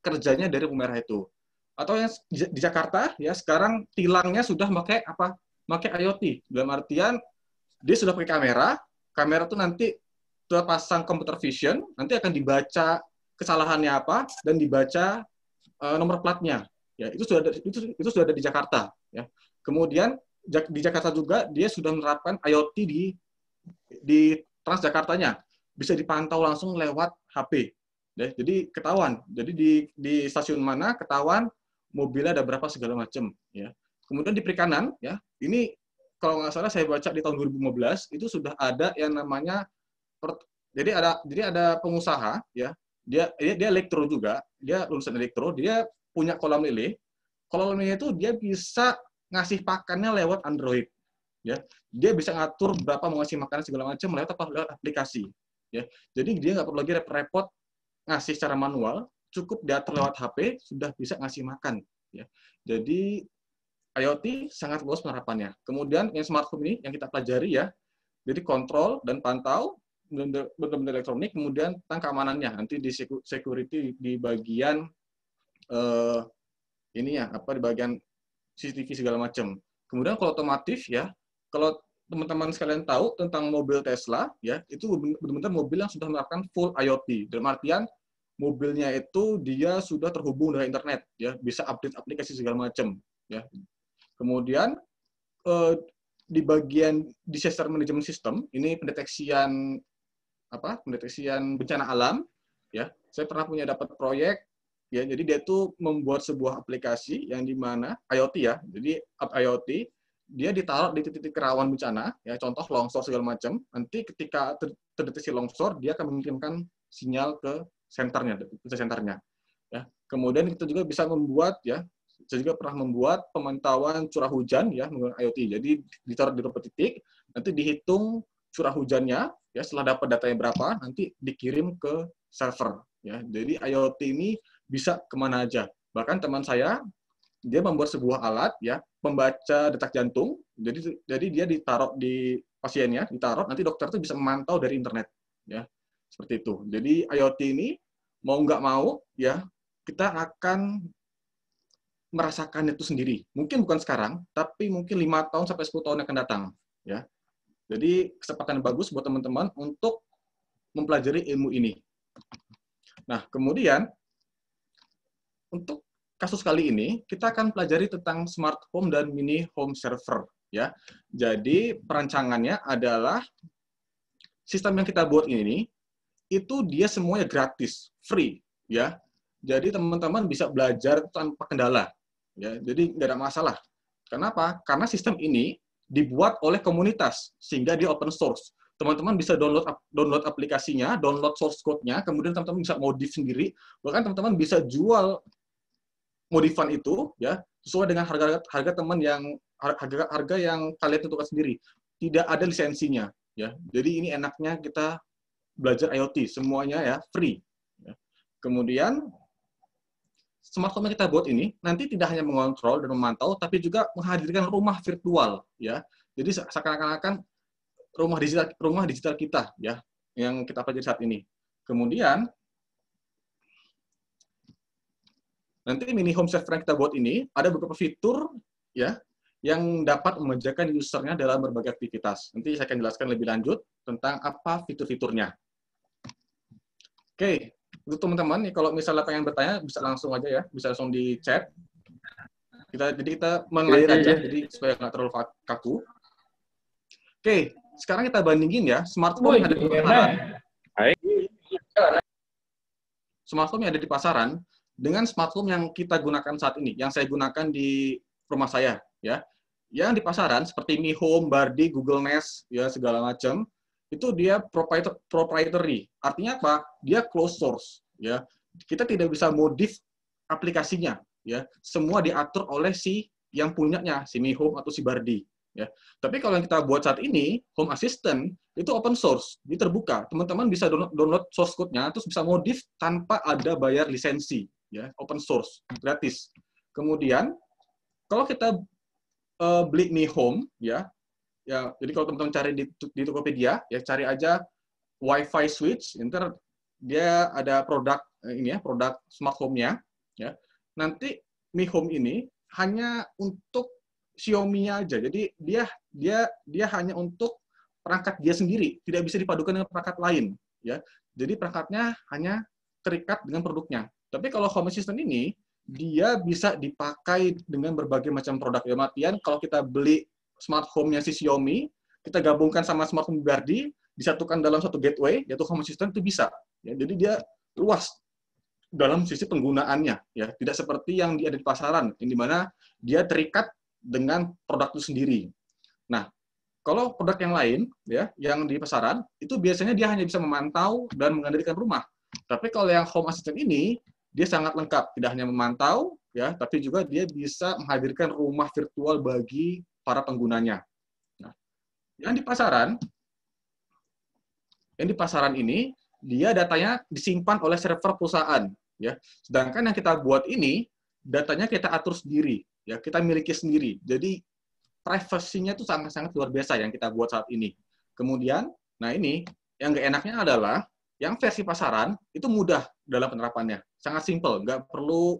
kerjanya dari lampu merah itu. Atau yang di Jakarta ya sekarang tilangnya sudah pakai apa? Pakai IoT. Dalam artian dia sudah pakai kamera, kamera tuh nanti terpasang computer vision, nanti akan dibaca kesalahannya apa dan dibaca nomor platnya. Ya, itu sudah ada di Jakarta ya. Kemudian di Jakarta juga dia sudah menerapkan IoT di Transjakartanya. Bisa dipantau langsung lewat HP. Ya, jadi ketahuan. Jadi di stasiun mana ketahuan mobilnya ada berapa segala macam ya. Kemudian di perikanan ya, ini kalau nggak salah saya baca di tahun 2015 itu sudah ada yang namanya jadi ada pengusaha ya, dia elektro juga, dia lulusan elektro, dia punya kolam lele. Kolam lele itu dia bisa ngasih pakannya lewat Android ya. Dia bisa ngatur berapa mau ngasih makanan segala macam lewat aplikasi ya. Jadi dia nggak perlu lagi repot-repot ngasih secara manual, cukup diatur lewat HP sudah bisa ngasih makan ya. Jadi IoT sangat luas penerapannya. Kemudian yang smart home ini yang kita pelajari ya, jadi kontrol dan pantau benar-benar elektronik, kemudian tentang keamanannya nanti di security di bagian ini ya apa di bagian CCTV segala macam. Kemudian kalau otomotif ya, kalau teman-teman sekalian tahu tentang mobil Tesla ya, itu benar-benar mobil yang sudah menerapkan full IoT. Dalam artian mobilnya itu dia sudah terhubung dengan internet ya, bisa update aplikasi segala macam ya. Kemudian di bagian disaster management system ini pendeteksian bencana alam ya. Saya pernah punya dapat proyek ya, jadi dia tuh membuat sebuah aplikasi yang di mana IoT ya. Jadi IoT dia ditaruh di titik-titik rawan bencana ya, contoh longsor segala macam. Nanti ketika terdeteksi longsor, dia akan mengirimkan sinyal ke senternya ya. Kemudian kita juga bisa membuat ya, saya juga pernah membuat pemantauan curah hujan ya menggunakan IoT. Jadi ditaruh di beberapa titik, nanti dihitung curah hujannya ya, setelah dapat datanya berapa nanti dikirim ke server ya. Jadi IoT ini bisa kemana aja. Bahkan teman saya dia membuat sebuah alat ya pembaca detak jantung. Jadi dia ditaruh di pasiennya, ditaruh nanti dokter itu bisa memantau dari internet ya. Seperti itu. Jadi IoT ini mau nggak mau ya kita akan merasakan itu sendiri. Mungkin bukan sekarang, tapi mungkin 5 tahun sampai 10 tahun yang akan datang ya. Jadi kesempatan yang bagus buat teman-teman untuk mempelajari ilmu ini. Nah, kemudian untuk kasus kali ini kita akan pelajari tentang smart home dan mini home server ya. Jadi perancangannya adalah sistem yang kita buat ini itu dia semuanya gratis, free ya. Jadi teman-teman bisa belajar tanpa kendala ya. Jadi nggak ada masalah. Kenapa? Karena sistem ini dibuat oleh komunitas sehingga dia open source. Teman-teman bisa download aplikasinya, download source code-nya, kemudian teman-teman bisa modif sendiri. Bahkan teman-teman bisa jual modifan itu ya sesuai dengan harga teman yang harga yang kalian tentukan sendiri. Tidak ada lisensinya ya. Jadi ini enaknya kita belajar IoT semuanya ya free. Ya. Kemudian smart home yang kita buat ini nanti tidak hanya mengontrol dan memantau, tapi juga menghadirkan rumah virtual ya. Jadi seakan-akan rumah digital kita ya yang kita pelajari saat ini. Kemudian nanti mini home server yang kita buat ini ada beberapa fitur ya yang dapat memanjakan usernya dalam berbagai aktivitas. Nanti saya akan jelaskan lebih lanjut tentang apa fitur-fiturnya. Oke, untuk teman-teman kalau misalnya pengen bertanya bisa langsung aja ya, bisa langsung di chat. Jadi kita mengenai aja, jadi supaya nggak terlalu kaku. Oke, sekarang kita bandingin ya smart home yang ada di pasaran. Smart home yang ada di pasaran dengan smart home yang kita gunakan saat ini, yang saya gunakan di rumah saya, ya. Yang di pasaran seperti Mi Home, Bardi, Google Nest, ya segala macam, itu dia proprietary. Artinya apa? Dia closed source, ya. Kita tidak bisa modif aplikasinya, ya. Semua diatur oleh si yang punyanya, si Mi Home atau si Bardi, ya. Tapi kalau yang kita buat saat ini, Home Assistant itu open source, dia terbuka. Teman-teman bisa download source code-nya, terus bisa modif tanpa ada bayar lisensi, ya, open source, gratis. Kemudian kalau kita beli Mi Home, ya, jadi kalau teman-teman cari di Tokopedia, ya cari aja Wi-Fi switch, ntar dia ada produk ini ya, produk smart home-nya, ya. Nanti Mi Home ini hanya untuk Xiaomi aja. Jadi dia hanya untuk perangkat dia sendiri, tidak bisa dipadukan dengan perangkat lain, ya. Jadi perangkatnya hanya terikat dengan produknya. Tapi kalau Home Assistant ini dia bisa dipakai dengan berbagai macam produk. Ya, artian kalau kita beli smart home-nya si Xiaomi, kita gabungkan sama smart home Gardi, disatukan dalam satu gateway, yaitu Home Assistant, itu bisa. Ya, jadi dia luas dalam sisi penggunaannya, ya, tidak seperti yang ada di pasaran, yang dimana dia terikat dengan produk itu sendiri. Nah, kalau produk yang lain, ya, yang di pasaran, itu biasanya dia hanya bisa memantau dan mengendalikan rumah. Tapi kalau yang Home Assistant ini, dia sangat lengkap, tidak hanya memantau, ya, tapi juga dia bisa menghadirkan rumah virtual bagi para penggunanya. Nah, yang di pasaran ini, dia datanya disimpan oleh server perusahaan, ya. Sedangkan yang kita buat ini, datanya kita atur sendiri, ya, kita miliki sendiri. Jadi privasinya itu sangat-sangat luar biasa yang kita buat saat ini. Kemudian, nah ini yang nggak enaknya adalah yang versi pasaran itu mudah dalam penerapannya, sangat simple, nggak perlu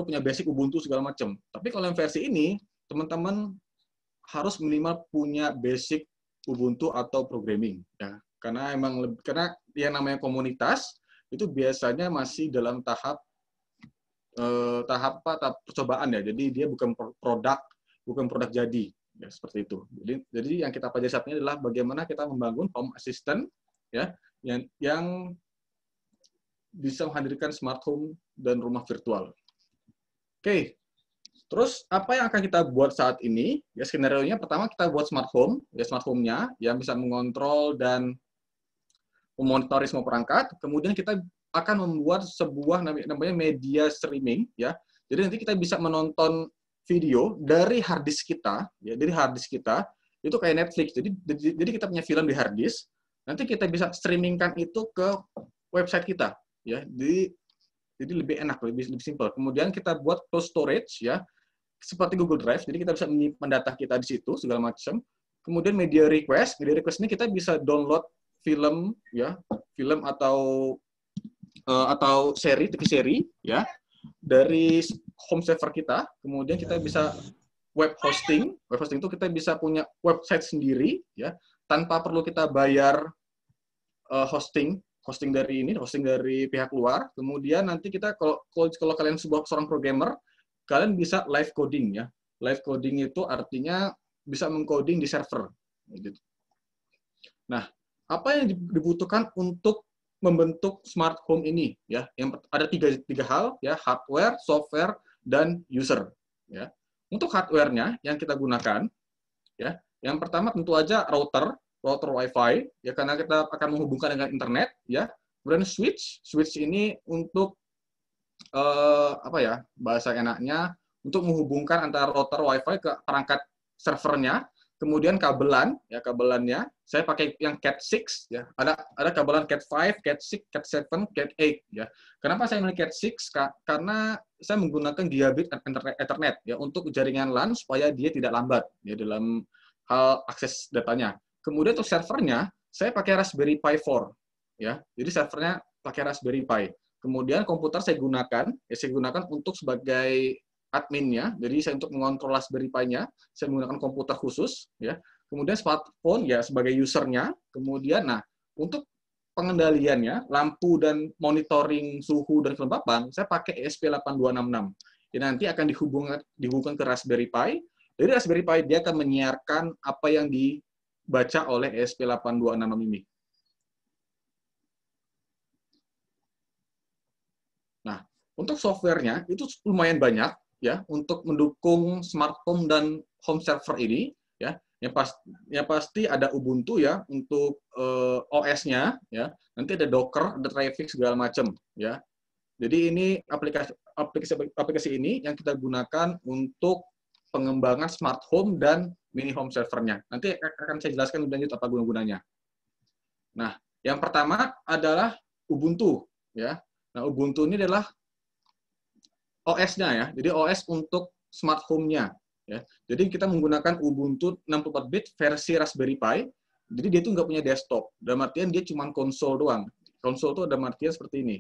punya basic Ubuntu segala macam. Tapi kalau yang versi ini, teman-teman harus minimal punya basic Ubuntu atau programming, ya. Karena yang namanya komunitas itu biasanya masih dalam tahap percobaan, ya. Jadi dia bukan produk jadi, ya, seperti itu. Jadi yang kita pelajari saat ini adalah bagaimana kita membangun Home Assistant, ya, yang bisa menghadirkan smart home dan rumah virtual. Oke, terus apa yang akan kita buat saat ini? Ya, skenario-nya pertama kita buat smart home, ya, smart home-nya yang bisa mengontrol dan memonitor semua perangkat. Kemudian kita akan membuat sebuah namanya media streaming, ya. Jadi nanti kita bisa menonton video dari hard disk kita, ya, dari hard disk kita itu kayak Netflix. Jadi kita punya film di hard disk, nanti kita bisa streamingkan itu ke website kita, ya. Jadi lebih enak, lebih simpel. Kemudian kita buat cloud storage, ya, seperti Google Drive. Jadi kita bisa menyimpan data kita di situ segala macam. Kemudian media request ini kita bisa download film, ya, film atau seri, TV seri, ya, dari home server kita. Kemudian kita bisa web hosting itu kita bisa punya website sendiri, ya, tanpa perlu kita bayar hosting dari pihak luar. Kemudian nanti kita kalau kalian seorang programmer, kalian bisa live coding, ya. Live coding itu artinya bisa mengcoding di server. Nah, apa yang dibutuhkan untuk membentuk smart home ini, ya? Yang ada tiga hal, ya: hardware, software, dan user, ya. Untuk hardware-nya yang kita gunakan, ya, yang pertama tentu aja router Wi-Fi, ya, karena kita akan menghubungkan dengan internet, ya. Kemudian switch ini untuk bahasa enaknya untuk menghubungkan antara router Wi-Fi ke perangkat servernya. Kemudian kabelannya saya pakai yang Cat 6, ya. Ada kabelan Cat 5, Cat 6, Cat 7, Cat 8, ya. Kenapa saya milih Cat 6? Karena saya menggunakan Gigabit Ethernet, ya, untuk jaringan LAN supaya dia tidak lambat, ya, dalam hal akses datanya. Kemudian untuk servernya saya pakai Raspberry Pi 4, ya. Jadi servernya pakai Raspberry Pi. Kemudian komputer saya gunakan untuk sebagai adminnya, jadi saya untuk mengontrol Raspberry Pi-nya, saya menggunakan komputer khusus, ya. Kemudian smartphone, ya, sebagai usernya. Kemudian, nah, untuk pengendaliannya, lampu dan monitoring suhu dan kelembapan, saya pakai ESP8266. Ini nanti akan dihubungkan ke Raspberry Pi. Dari Raspberry Pi dia akan menyiarkan apa yang dibaca oleh ESP8266 ini. Nah, untuk softwarenya itu lumayan banyak, ya, untuk mendukung smart home dan home server ini, ya. Yang pasti ada Ubuntu, ya, untuk OS-nya, ya. Nanti ada Docker, ada Traefik segala macam, ya. Jadi ini aplikasi ini yang kita gunakan untuk pengembangan smart home dan mini home servernya. Nanti akan saya jelaskan lebih lanjut apa guna-gunanya. Nah, yang pertama adalah Ubuntu, ya. Nah, Ubuntu ini adalah OS-nya, ya. Jadi OS untuk smart home-nya, ya. Jadi kita menggunakan Ubuntu 64-bit versi Raspberry Pi. Jadi dia itu nggak punya desktop. Dalam artian dia cuma konsol doang. Konsol itu ada artian seperti ini.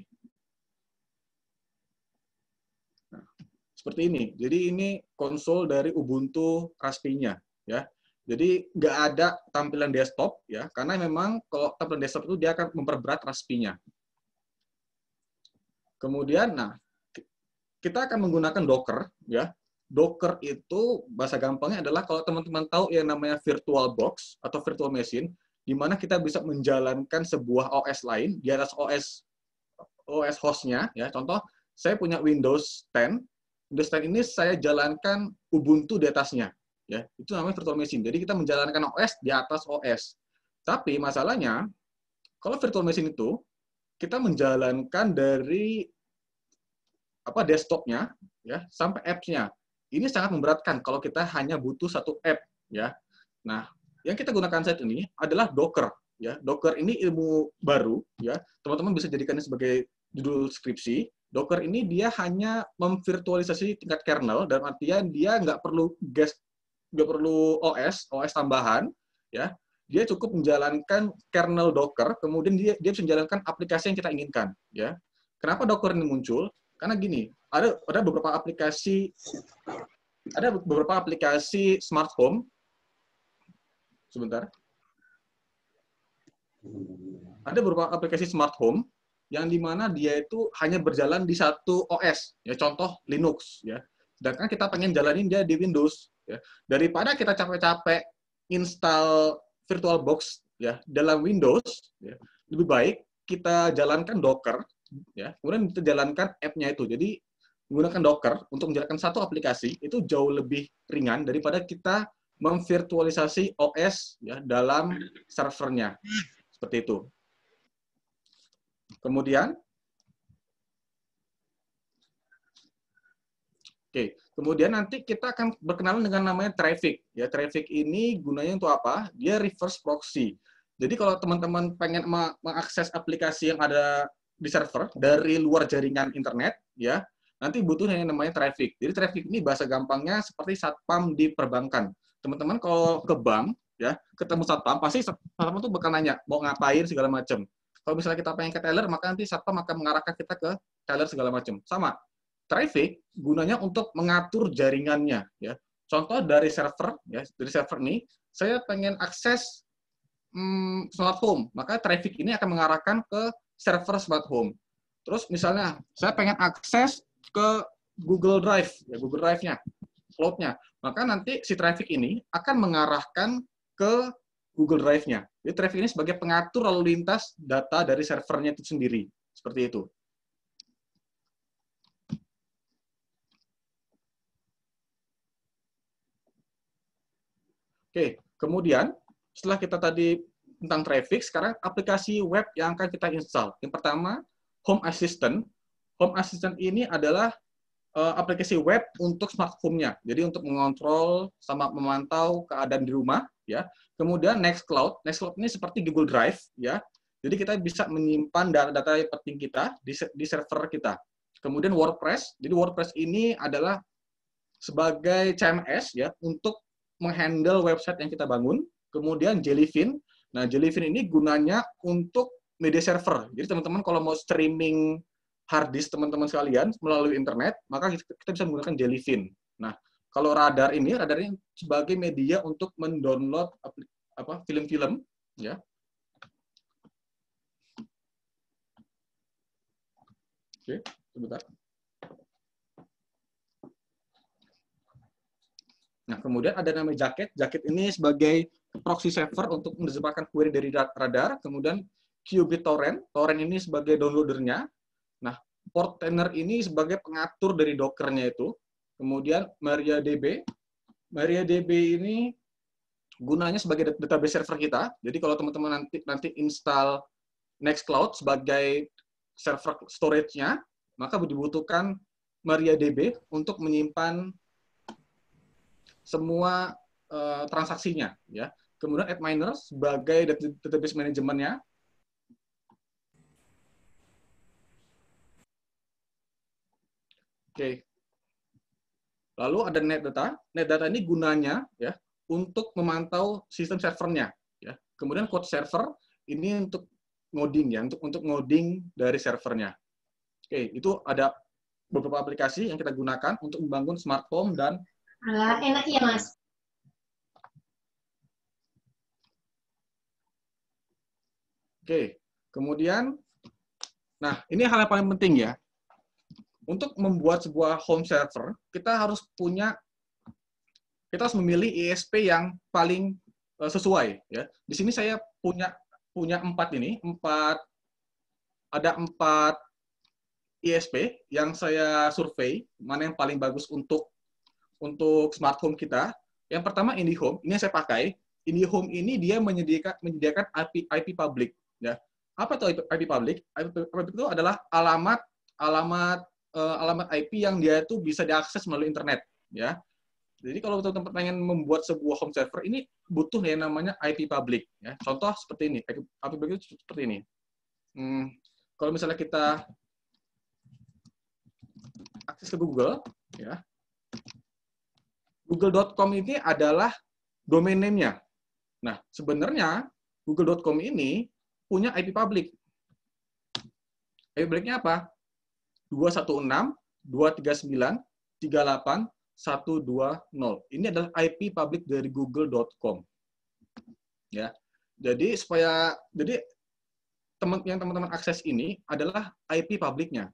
seperti ini. Jadi ini konsol dari Ubuntu Raspi-nya, ya. Jadi nggak ada tampilan desktop, ya, karena memang kalau tampilan desktop itu dia akan memperberat Raspi-nya. Kemudian, nah, kita akan menggunakan Docker, ya. Docker itu bahasa gampangnya adalah kalau teman-teman tahu yang namanya virtual box atau virtual machine, di mana kita bisa menjalankan sebuah OS lain di atas OS hostnya, ya. Contoh, saya punya Windows 10. Windows 10 ini saya jalankan Ubuntu di atasnya, ya. Itu namanya virtual machine. Jadi kita menjalankan OS di atas OS. Tapi masalahnya, kalau virtual machine itu kita menjalankan dari desktopnya, ya, sampai apps-nya. Ini sangat memberatkan kalau kita hanya butuh satu app, ya. Nah, yang kita gunakan saat ini adalah Docker, ya. Docker ini ilmu baru, ya. Teman-teman bisa jadikannya sebagai judul skripsi. Docker ini dia hanya memvirtualisasi tingkat kernel, dan artian dia nggak perlu OS tambahan, ya. Dia cukup menjalankan kernel Docker, kemudian dia bisa menjalankan aplikasi yang kita inginkan, ya. Kenapa Docker ini muncul? Karena gini, ada beberapa aplikasi smart home. Sebentar. Ada beberapa aplikasi smart home yang dimana dia itu hanya berjalan di satu OS, ya, contoh Linux, ya. Sedangkan kita pengen jalanin dia di Windows, ya. Daripada kita capek-capek install VirtualBox, ya, dalam Windows, ya, lebih baik kita jalankan Docker, ya, kemudian kita jalankan app-nya itu. Jadi menggunakan Docker untuk menjalankan satu aplikasi itu jauh lebih ringan daripada kita memvirtualisasi OS, ya, dalam servernya. Seperti itu. Kemudian, kemudian nanti kita akan berkenalan dengan namanya traffic. Ya, traffic ini gunanya untuk apa? Dia reverse proxy. Jadi kalau teman-teman pengen mengakses aplikasi yang ada di server dari luar jaringan internet, ya, nanti butuh yang namanya traffic. Jadi traffic ini bahasa gampangnya seperti satpam di perbankan. Teman-teman kalau ke bank, ya, ketemu satpam, pasti satpam itu bakal nanya mau ngapain segala macam. Kalau misalnya kita pengen ke teller, maka nanti satpam akan mengarahkan kita ke teller segala macam. Sama. Traffic gunanya untuk mengatur jaringannya, ya. Contoh dari server, ya, dari server ini saya pengen akses smart home, maka traffic ini akan mengarahkan ke server smart home. Terus misalnya saya pengen akses ke Google Drive, ya, Google Drive-nya, cloud-nya, maka nanti si traffic ini akan mengarahkan ke Google Drive-nya. Jadi traffic ini sebagai pengatur lalu lintas data dari servernya itu sendiri, seperti itu. Oke, kemudian setelah kita tadi tentang traffic, sekarang aplikasi web yang akan kita install. Yang pertama, Home Assistant. Home Assistant ini adalah aplikasi web untuk smart home-nya. Jadi untuk mengontrol sama memantau keadaan di rumah, ya. Kemudian Nextcloud. Nextcloud ini seperti Google Drive, ya. Jadi kita bisa menyimpan data-data penting kita di server kita. Kemudian WordPress. Jadi WordPress ini adalah sebagai CMS, ya, untuk menghandle website yang kita bangun. Kemudian Jellyfin. Nah, Jellyfin ini gunanya untuk media server. Jadi teman-teman kalau mau streaming hard disk teman-teman sekalian melalui internet, maka kita bisa menggunakan Jellyfin. Nah, kalau Radar ini sebagai media untuk mendownload film-film, ya. Oke, sebentar. Nah, kemudian ada namanya Jacket. Jacket ini sebagai proxy server untuk menerjemahkan query dari Radar. Kemudian qBittorrent. Torrent ini sebagai downloadernya. Nah, Portainer ini sebagai pengatur dari Docker-nya itu. Kemudian MariaDB. MariaDB ini gunanya sebagai database server kita. Jadi kalau teman-teman nanti install Nextcloud sebagai server storage-nya, maka dibutuhkan MariaDB untuk menyimpan semua transaksinya, ya. Kemudian Antminer sebagai database manajemennya. Oke. Lalu ada NetData. NetData ini gunanya, ya, untuk memantau sistem servernya, ya. Kemudian code server ini untuk ngoding, ya, untuk ngoding dari servernya. Oke, itu ada beberapa aplikasi yang kita gunakan untuk membangun smart home dan Enak ya, Mas. Oke. Kemudian, nah ini hal yang paling penting ya. Untuk membuat sebuah home server, kita harus memilih ISP yang paling sesuai ya. Di sini saya punya ada empat ISP yang saya survei mana yang paling bagus untuk smart home kita. Yang pertama IndiHome, ini yang saya pakai. IndiHome ini dia menyediakan IP public ya. Apa itu IP public? IP public itu adalah alamat IP yang dia itu bisa diakses melalui internet ya. Jadi kalau teman-teman pengen membuat sebuah home server ini butuh yang namanya IP public ya. Contoh seperti ini. IP public itu seperti ini. Kalau misalnya kita akses ke Google ya. Google.com ini adalah domain name-nya. Nah, sebenarnya Google.com ini punya IP public. IP public-nya apa? 216.239.38.120. Ini adalah IP public dari google.com. Ya. Jadi teman-teman akses ini adalah IP public-nya.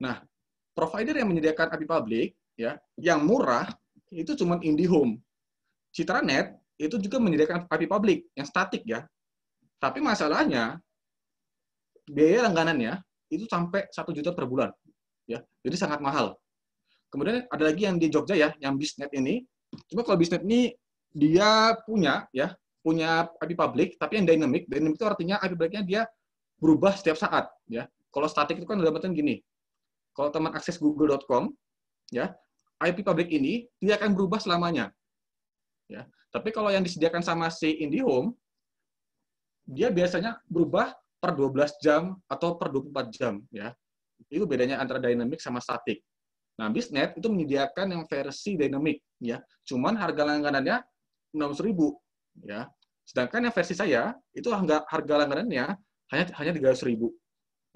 Nah, provider yang menyediakan IP public ya, yang murah itu cuma IndiHome. Citranet itu juga menyediakan IP public yang statik ya. Tapi masalahnya biaya langganannya itu sampai 1 juta per bulan. Ya, jadi sangat mahal. Kemudian ada lagi yang di Jogja ya, yang Bisnet ini. Cuma kalau Bisnet ini dia punya IP public, tapi yang dynamic. Dynamic itu artinya IP public-nya dia berubah setiap saat. Ya, kalau statik itu kan dapetin gini. Kalau teman akses google.com, ya, IP public ini dia akan berubah selamanya. Ya, tapi kalau yang disediakan sama si IndiHome, dia biasanya berubah per 12 jam atau per 24 jam. Ya. Itu bedanya antara dynamic sama static. Nah, Bisnet itu menyediakan yang versi dynamic, ya. Cuman harga langganannya 600.000, ya. Sedangkan yang versi saya itu harga langganannya hanya 300.000.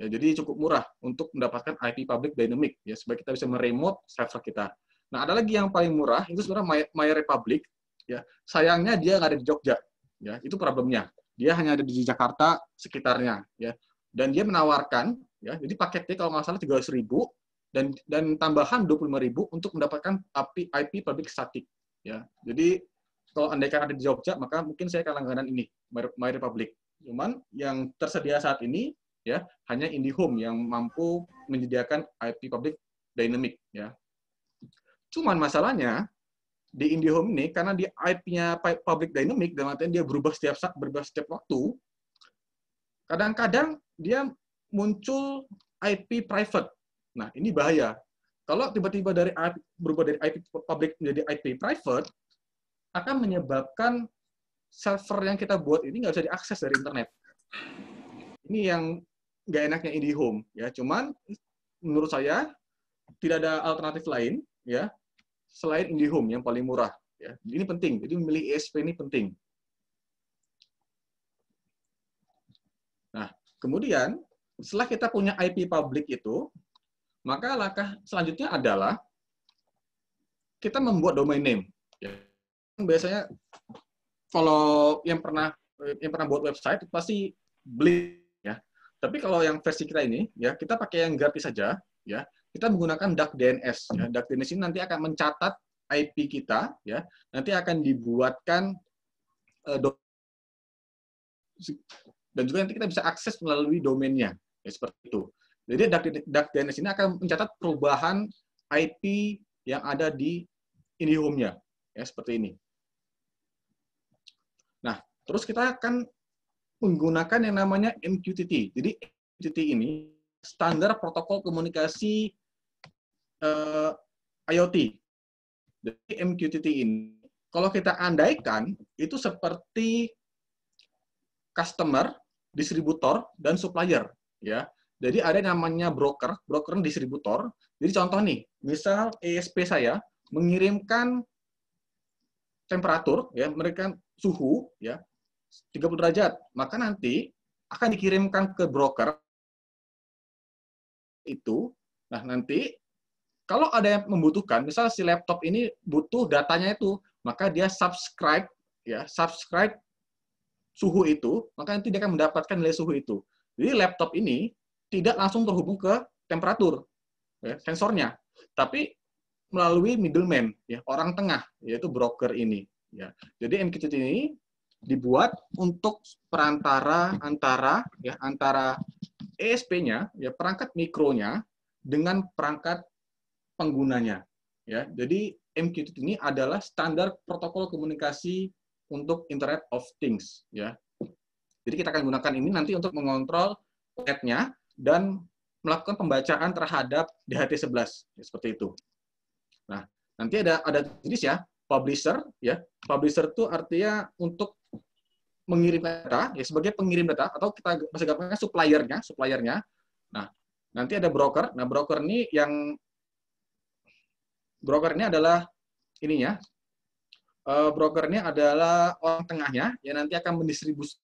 Ya, jadi cukup murah untuk mendapatkan IP public dynamic, ya, supaya kita bisa meremote server kita. Nah, ada lagi yang paling murah itu sebenarnya My Republic, ya. Sayangnya dia nggak ada di Jogja, ya. Itu problemnya. Dia hanya ada di Jakarta sekitarnya, ya. Dan dia menawarkan, ya, jadi paketnya kalau nggak salah 300.000 dan tambahan 25.000 untuk mendapatkan IP public static. Ya, jadi kalau andaikan ada di Jogja, maka mungkin saya akan langganan ini, My Republic. Cuman yang tersedia saat ini, ya, hanya IndiHome yang mampu menyediakan IP public dynamic. Ya. Cuman masalahnya di IndiHome ini karena di IP-nya public dynamic, dan artinya dia berubah setiap waktu. Kadang-kadang dia muncul IP private. Nah, ini bahaya. Kalau tiba-tiba berubah dari IP public menjadi IP private, akan menyebabkan server yang kita buat ini nggak bisa diakses dari internet. Ini yang nggak enaknya IndiHome. Ya, cuman menurut saya tidak ada alternatif lain, ya, selain IndiHome yang paling murah. Ya, ini penting. Jadi memilih ISP ini penting. Nah, kemudian setelah kita punya IP public itu, maka langkah selanjutnya adalah kita membuat domain name. Ya. Biasanya kalau yang pernah buat website pasti beli ya. Tapi kalau yang versi kita ini ya, kita pakai yang gratis saja ya. Kita menggunakan DuckDNS ya. DuckDNS ini nanti akan mencatat IP kita ya. Nanti akan dibuatkan dan juga nanti kita bisa akses melalui domainnya ya, seperti itu. Jadi DuckDNS ini akan mencatat perubahan IP yang ada di IndiHome-nya, ya seperti ini. Nah, terus kita akan menggunakan yang namanya MQTT. Jadi MQTT ini standar protokol komunikasi IoT. Jadi MQTT ini, kalau kita andaikan itu seperti customer, distributor, dan supplier, ya. Jadi ada namanya broker distributor. Jadi contoh nih, misal ESP saya mengirimkan temperatur, ya, mereka suhu, ya, 30 derajat, maka nanti akan dikirimkan ke broker itu. Nah, nanti kalau ada yang membutuhkan, misal si laptop ini butuh datanya itu, maka dia subscribe, ya, subscribe suhu itu, maka nanti dia akan mendapatkan nilai suhu itu. Jadi laptop ini tidak langsung terhubung ke temperatur, ya, sensornya, tapi melalui middleman, ya, orang tengah, yaitu broker ini. Ya. Jadi MQTT ini dibuat untuk perantara antara ESP-nya, ya, perangkat mikronya dengan perangkat penggunanya. Ya. Jadi MQTT ini adalah standar protokol komunikasi untuk Internet of Things. Ya. Jadi kita akan gunakan ini nanti untuk mengontrol LED-nya dan melakukan pembacaan terhadap DHT11, ya, seperti itu. Nah, nanti ada jenis ya, publisher, ya. Publisher itu artinya untuk mengirim data, ya, sebagai pengirim data, atau kita bahasa gampangnya suppliernya. Nah, nanti ada broker. Nah, broker ini adalah ininya, broker ini adalah orang tengahnya yang nanti akan mendistribusi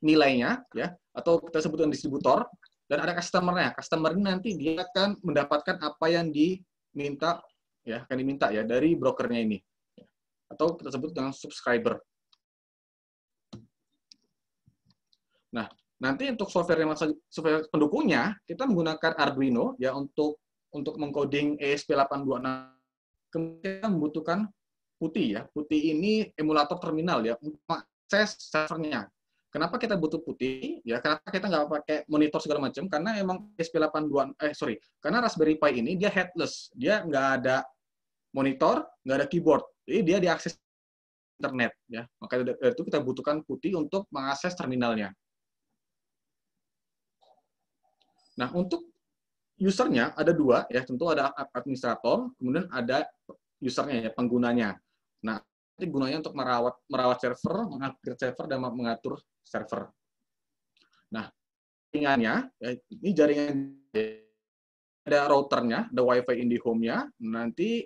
nilainya, ya, atau kita sebutkan distributor, dan ada customer-nya. Customer ini nanti dia akan mendapatkan apa yang diminta, ya, akan diminta, ya, dari brokernya ini, atau kita sebut dengan subscriber. Nah, nanti untuk software pendukungnya kita menggunakan Arduino, ya, untuk mengcoding ESP8266. Kemudian kita membutuhkan PuTTY, ya. PuTTY ini emulator terminal, ya, untuk mengakses servernya. Kenapa kita butuh PuTTY? Ya, kenapa kita nggak pakai monitor segala macam? Karena emang karena Raspberry Pi ini dia headless, dia nggak ada monitor, nggak ada keyboard, jadi dia diakses internet, ya. Maka dari itu kita butuhkan PuTTY untuk mengakses terminalnya. Nah, untuk usernya ada dua, ya, tentu ada administrator, kemudian ada usernya, ya, penggunanya. Nah, ini gunanya untuk merawat server, mengupgrade server, dan mengatur server. Nah, jaringannya, ya, ini jaringan, ada routernya, ada WiFi in the home-nya. Nanti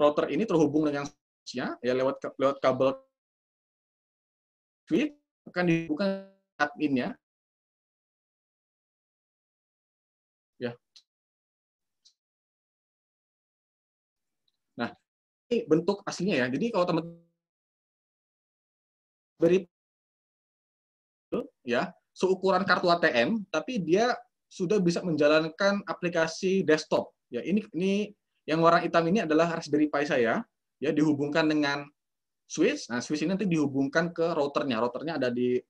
router ini terhubung dengan switch-nya, ya, lewat kabel switch, akan dihubungkan admin-nya, ya. Nah, ini bentuk aslinya, ya. Jadi kalau teman-teman beri, ya, seukuran kartu ATM, tapi dia sudah bisa menjalankan aplikasi desktop. Ya, ini yang warna hitam ini adalah Raspberry Pi saya, ya, dihubungkan dengan switch. Nah, switch ini nanti dihubungkan ke routernya. Routernya ada di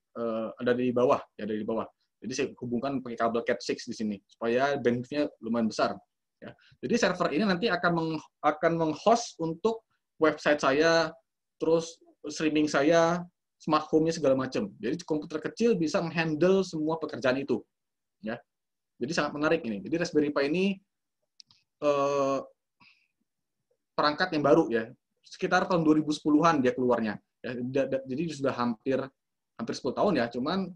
bawah, ya, ada di bawah. Jadi saya hubungkan pakai kabel Cat6 di sini supaya bandwidth-nya lumayan besar. Ya. Jadi server ini nanti akan menghost untuk website saya, terus streaming saya, smart home-nya segala macam. Jadi komputer kecil bisa menghandle semua pekerjaan itu. Ya. Jadi sangat menarik ini. Jadi Raspberry Pi ini perangkat yang baru, ya. Sekitar tahun 2010-an dia keluarnya. Ya, jadi sudah hampir 10 tahun, ya. Cuman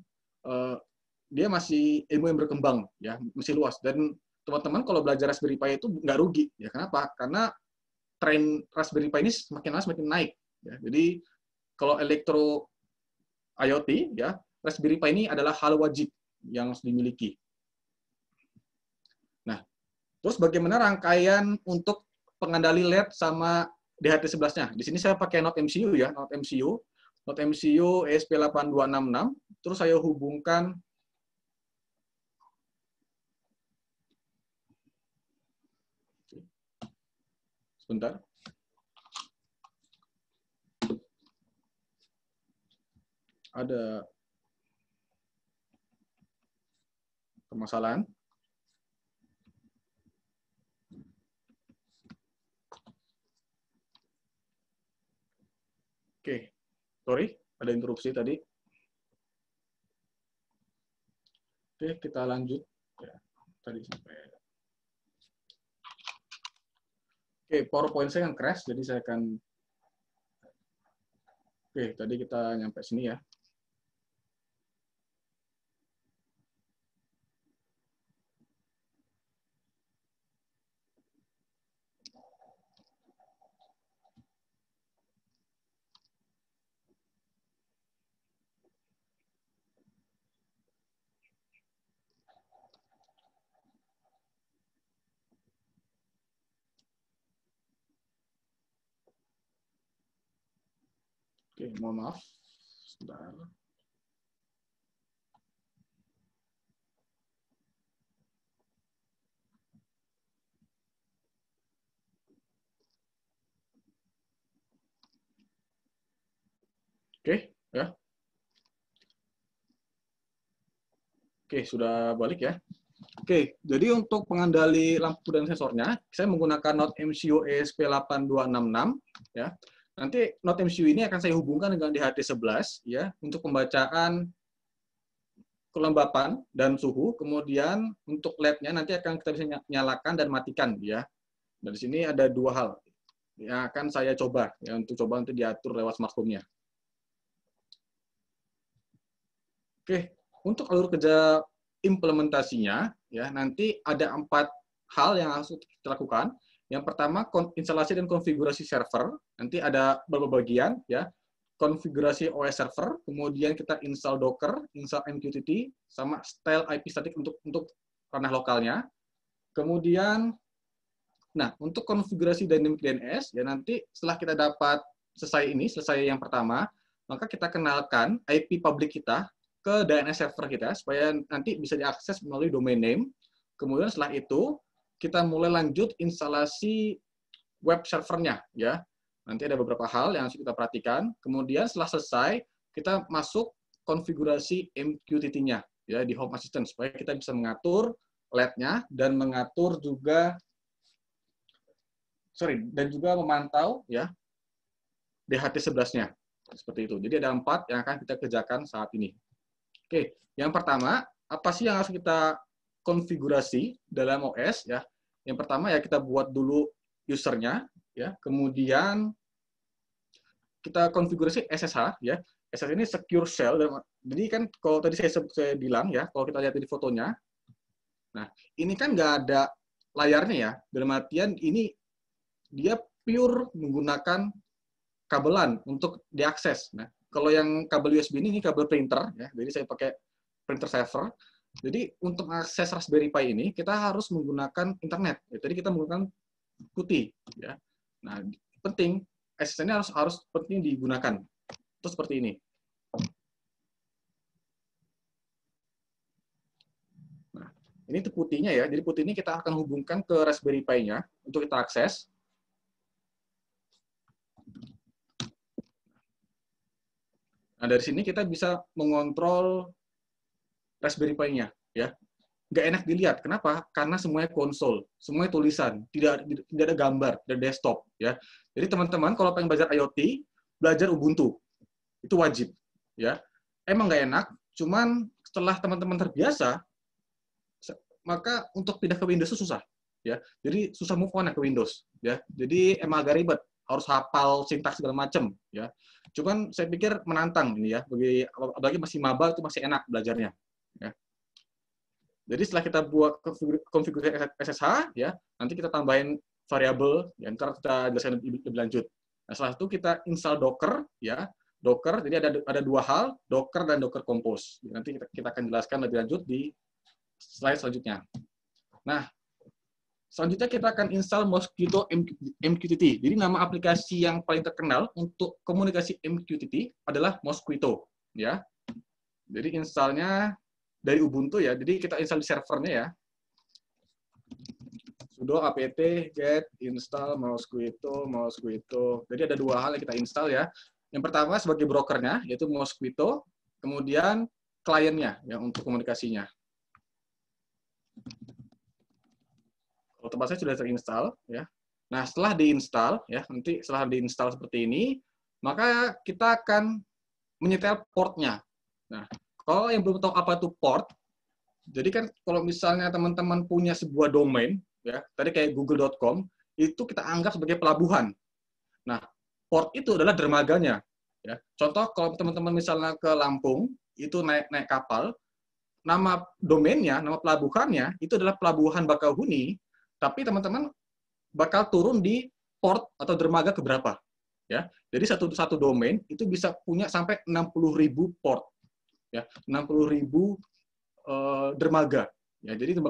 dia masih ilmu yang berkembang, ya, masih luas. Dan teman-teman kalau belajar Raspberry Pi itu nggak rugi, ya. Kenapa? Karena tren Raspberry Pi ini semakin lama semakin naik. Ya. Jadi kalau elektro IoT, ya, Raspberry Pi ini adalah hal wajib yang harus dimiliki. Nah, terus bagaimana rangkaian untuk pengendali LED sama DHT11-nya? Di sini saya pakai Node MCU, ya, Node MCU ESP8266. Terus saya hubungkan sebentar. Ada permasalahan. Oke, sorry, ada interupsi tadi. Oke, kita lanjut. Ya, tadi sampai. Oke, PowerPoint saya yang crash, jadi saya akan. Oke, tadi kita nyampe sini, ya. Oke, mohon maaf. Sebentar. Oke, ya. Oke, sudah balik ya. Oke, jadi untuk pengendali lampu dan sensornya, saya menggunakan Node MCU ESP8266 ya. Nanti Node MCU ini akan saya hubungkan dengan DHT11 ya untuk pembacaan kelembapan dan suhu. Kemudian untuk LED-nya nanti akan kita bisa nyalakan dan matikan ya. Dari sini ada dua hal yang akan saya coba ya untuk nanti diatur lewat smart home-nya. Oke, untuk alur kerja implementasinya ya nanti ada 4 hal yang harus kita lakukan. Yang pertama instalasi dan konfigurasi server. Nanti ada beberapa bagian ya. Konfigurasi OS server, kemudian kita install Docker, install MQTT, sama style IP static untuk ranah lokalnya. Kemudian, nah untuk konfigurasi dynamic DNS ya nanti setelah kita dapat selesai yang pertama, maka kita kenalkan IP public kita ke DNS server kita supaya nanti bisa diakses melalui domain name. Kemudian setelah itu kita mulai lanjut instalasi web servernya ya. Nanti ada beberapa hal yang harus kita perhatikan. Kemudian setelah selesai kita masuk konfigurasi MQTT-nya ya di Home Assistant supaya kita bisa mengatur LED-nya dan mengatur juga dan juga memantau ya DHT11-nya. Seperti itu. Jadi ada 4 yang akan kita kerjakan saat ini. Oke, yang pertama, apa sih yang harus kita konfigurasi dalam OS ya? Yang pertama ya kita buat dulu usernya ya, kemudian kita konfigurasi SSH ya. SSH ini secure shell. Jadi kan kalau tadi saya bilang ya, kalau kita lihat di fotonya, nah ini kan nggak ada layarnya ya. Dalam artian ini dia pure menggunakan kabelan untuk diakses. Nah, kalau yang kabel USB ini kabel printer ya. Jadi saya pakai printer server. Jadi untuk akses Raspberry Pi ini kita harus menggunakan internet. Ya, tadi kita menggunakan putih ya. Nah, penting SSH-nya harus penting digunakan. Itu seperti ini. Nah, ini tuh putihnya ya. Jadi putih ini kita akan hubungkan ke Raspberry Pi-nya untuk kita akses. Nah, dari sini kita bisa mengontrol Raspberry Pi-nya ya. Nggak enak dilihat. Kenapa? Karena semuanya konsol, semuanya tulisan, tidak ada gambar dari desktop ya. Jadi teman-teman kalau pengen belajar IoT, belajar Ubuntu. Itu wajib ya. Emang nggak enak, cuman setelah teman-teman terbiasa, maka untuk pindah ke Windows itu susah ya. Jadi susah move on ke Windows ya. Jadi emang agak ribet, harus hafal sintaks segala macam ya. Cuman saya pikir menantang ini ya, bagi masih maba itu masih enak belajarnya ya. Jadi setelah kita buat konfigurasi SSH ya, nanti kita tambahin variabel ya, ntar kita jelaskan lebih lanjut. Nah, setelah itu kita install Docker ya. Docker, jadi ada 2 hal, Docker dan Docker Compose. Nanti kita akan jelaskan lebih lanjut di slide selanjutnya. Nah, selanjutnya kita akan install Mosquito MQTT. Jadi nama aplikasi yang paling terkenal untuk komunikasi MQTT adalah Mosquito ya. Jadi installnya dari Ubuntu ya. Jadi kita install di servernya ya. Sudo apt get install Mosquito. Jadi ada 2 hal yang kita install ya. Yang pertama sebagai brokernya yaitu Mosquito, kemudian kliennya ya untuk komunikasinya. Kalau tempat saya sudah terinstall ya. Nah, setelah diinstal ya, nanti setelah diinstal seperti ini, maka kita akan menyetel portnya. Nah, kalau yang belum tahu apa itu port, jadi kan kalau misalnya teman-teman punya sebuah domain ya, tadi kayak google.com, itu kita anggap sebagai pelabuhan. Nah, port itu adalah dermaganya ya. Contoh kalau teman-teman misalnya ke Lampung, itu naik kapal, nama domainnya, nama pelabuhannya itu adalah Pelabuhan Bakauheni, tapi teman-teman bakal turun di port atau dermaga keberapa ya. Jadi satu domain itu bisa punya sampai 60.000 port ya, 60.000 dermaga ya. Jadi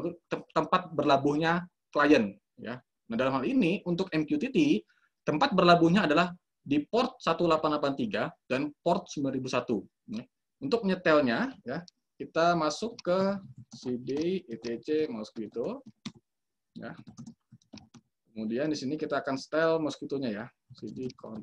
tempat berlabuhnya klien ya. Nah, dalam hal ini untuk MQTT tempat berlabuhnya adalah di port 1883 dan port 9001. Untuk menyetelnya, ya, kita masuk ke cd etc mosquito. Ya. Kemudian di sini kita akan setel mosquito-nya ya, cd conf.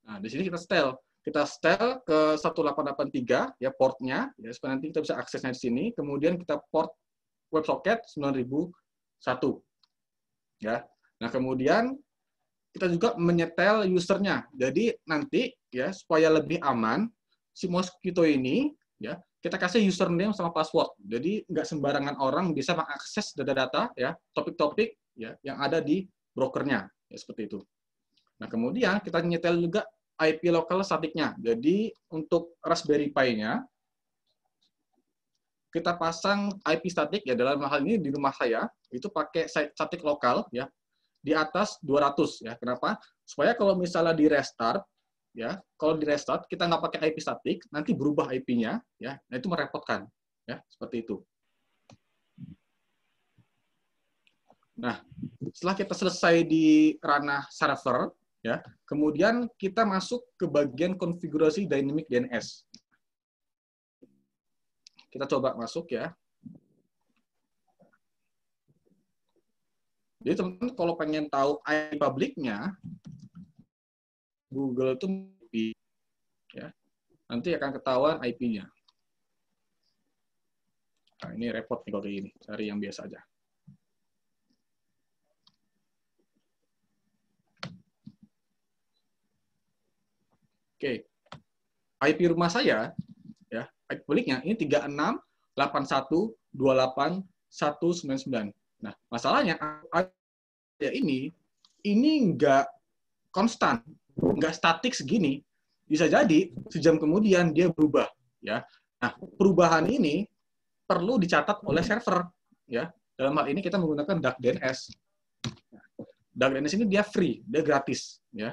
Nah, di sini kita setel. Kita setel ke 1883 ya portnya, ya supaya nanti kita bisa aksesnya di sini. Kemudian kita port WebSocket 9001. Ya. Nah, kemudian kita juga menyetel usernya. Jadi nanti ya supaya lebih aman si mosquito ini ya kita kasih username sama password. Jadi nggak sembarangan orang bisa mengakses data-data ya topik-topik ya yang ada di brokernya ya seperti itu. Nah kemudian kita nyetel juga IP lokal statiknya. Jadi untuk Raspberry Pi-nya kita pasang IP statik ya dalam hal ini di rumah saya itu pakai statik lokal ya di atas 200 ya. Kenapa? Supaya kalau misalnya di restart ya, kalau di restart kita nggak pakai IP statik, nanti berubah IP-nya ya. Nah, itu merepotkan ya, seperti itu. Nah, setelah kita selesai di ranah server ya, kemudian kita masuk ke bagian konfigurasi dynamic DNS. Kita coba masuk ya. Jadi teman-teman kalau pengen tahu IP publiknya, Google itu IP, ya. Nanti akan ketahuan IP-nya. Nah, ini repot nih kalau kayak gini, cari yang biasa aja. Oke, IP rumah saya, ya, IP publiknya ini 36.81.28.199. Nah, masalahnya ini nggak konstan, nggak statik segini. Bisa jadi sejam kemudian dia berubah, ya. Nah, perubahan ini perlu dicatat oleh server, ya. Dalam hal ini kita menggunakan DuckDNS. DuckDNS ini dia free, dia gratis, ya.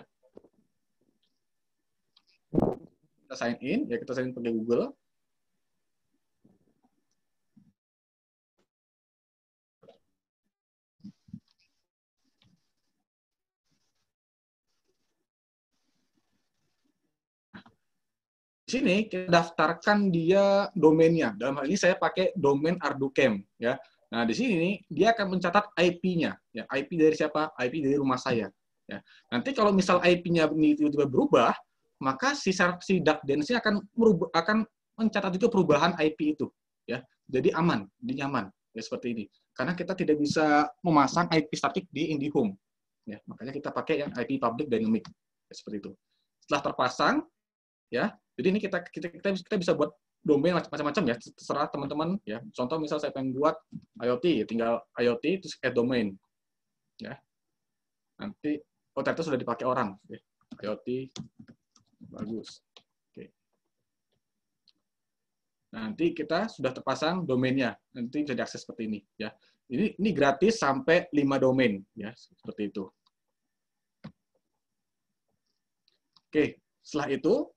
Kita sign in, ya kita sign in pakai Google. Di sini kita daftarkan dia domainnya. Dalam hal ini saya pakai domain ArduCamp, ya. Nah, di sini dia akan mencatat IP-nya, ya. IP dari siapa? IP dari rumah saya, ya. Nanti kalau misal IP-nya tiba-tiba berubah, maka si DuckDNS akan mencatat juga perubahan IP itu, ya. Jadi aman, nyaman, ya seperti ini. Karena kita tidak bisa memasang IP statik di IndiHome, ya. Makanya kita pakai yang IP public dynamic, ya, seperti itu. Setelah terpasang, ya. Jadi ini kita bisa buat domain macam-macam ya, terserah teman-teman ya. Contoh misal saya pengen buat IoT, tinggal IoT terus add domain. Ya. Nanti ternyata sudah dipakai orang, ya. IoT bagus. Oke. Nanti kita sudah terpasang domainnya. Nanti bisa diakses seperti ini ya. Ini gratis sampai 5 domain ya, seperti itu. Oke, setelah itu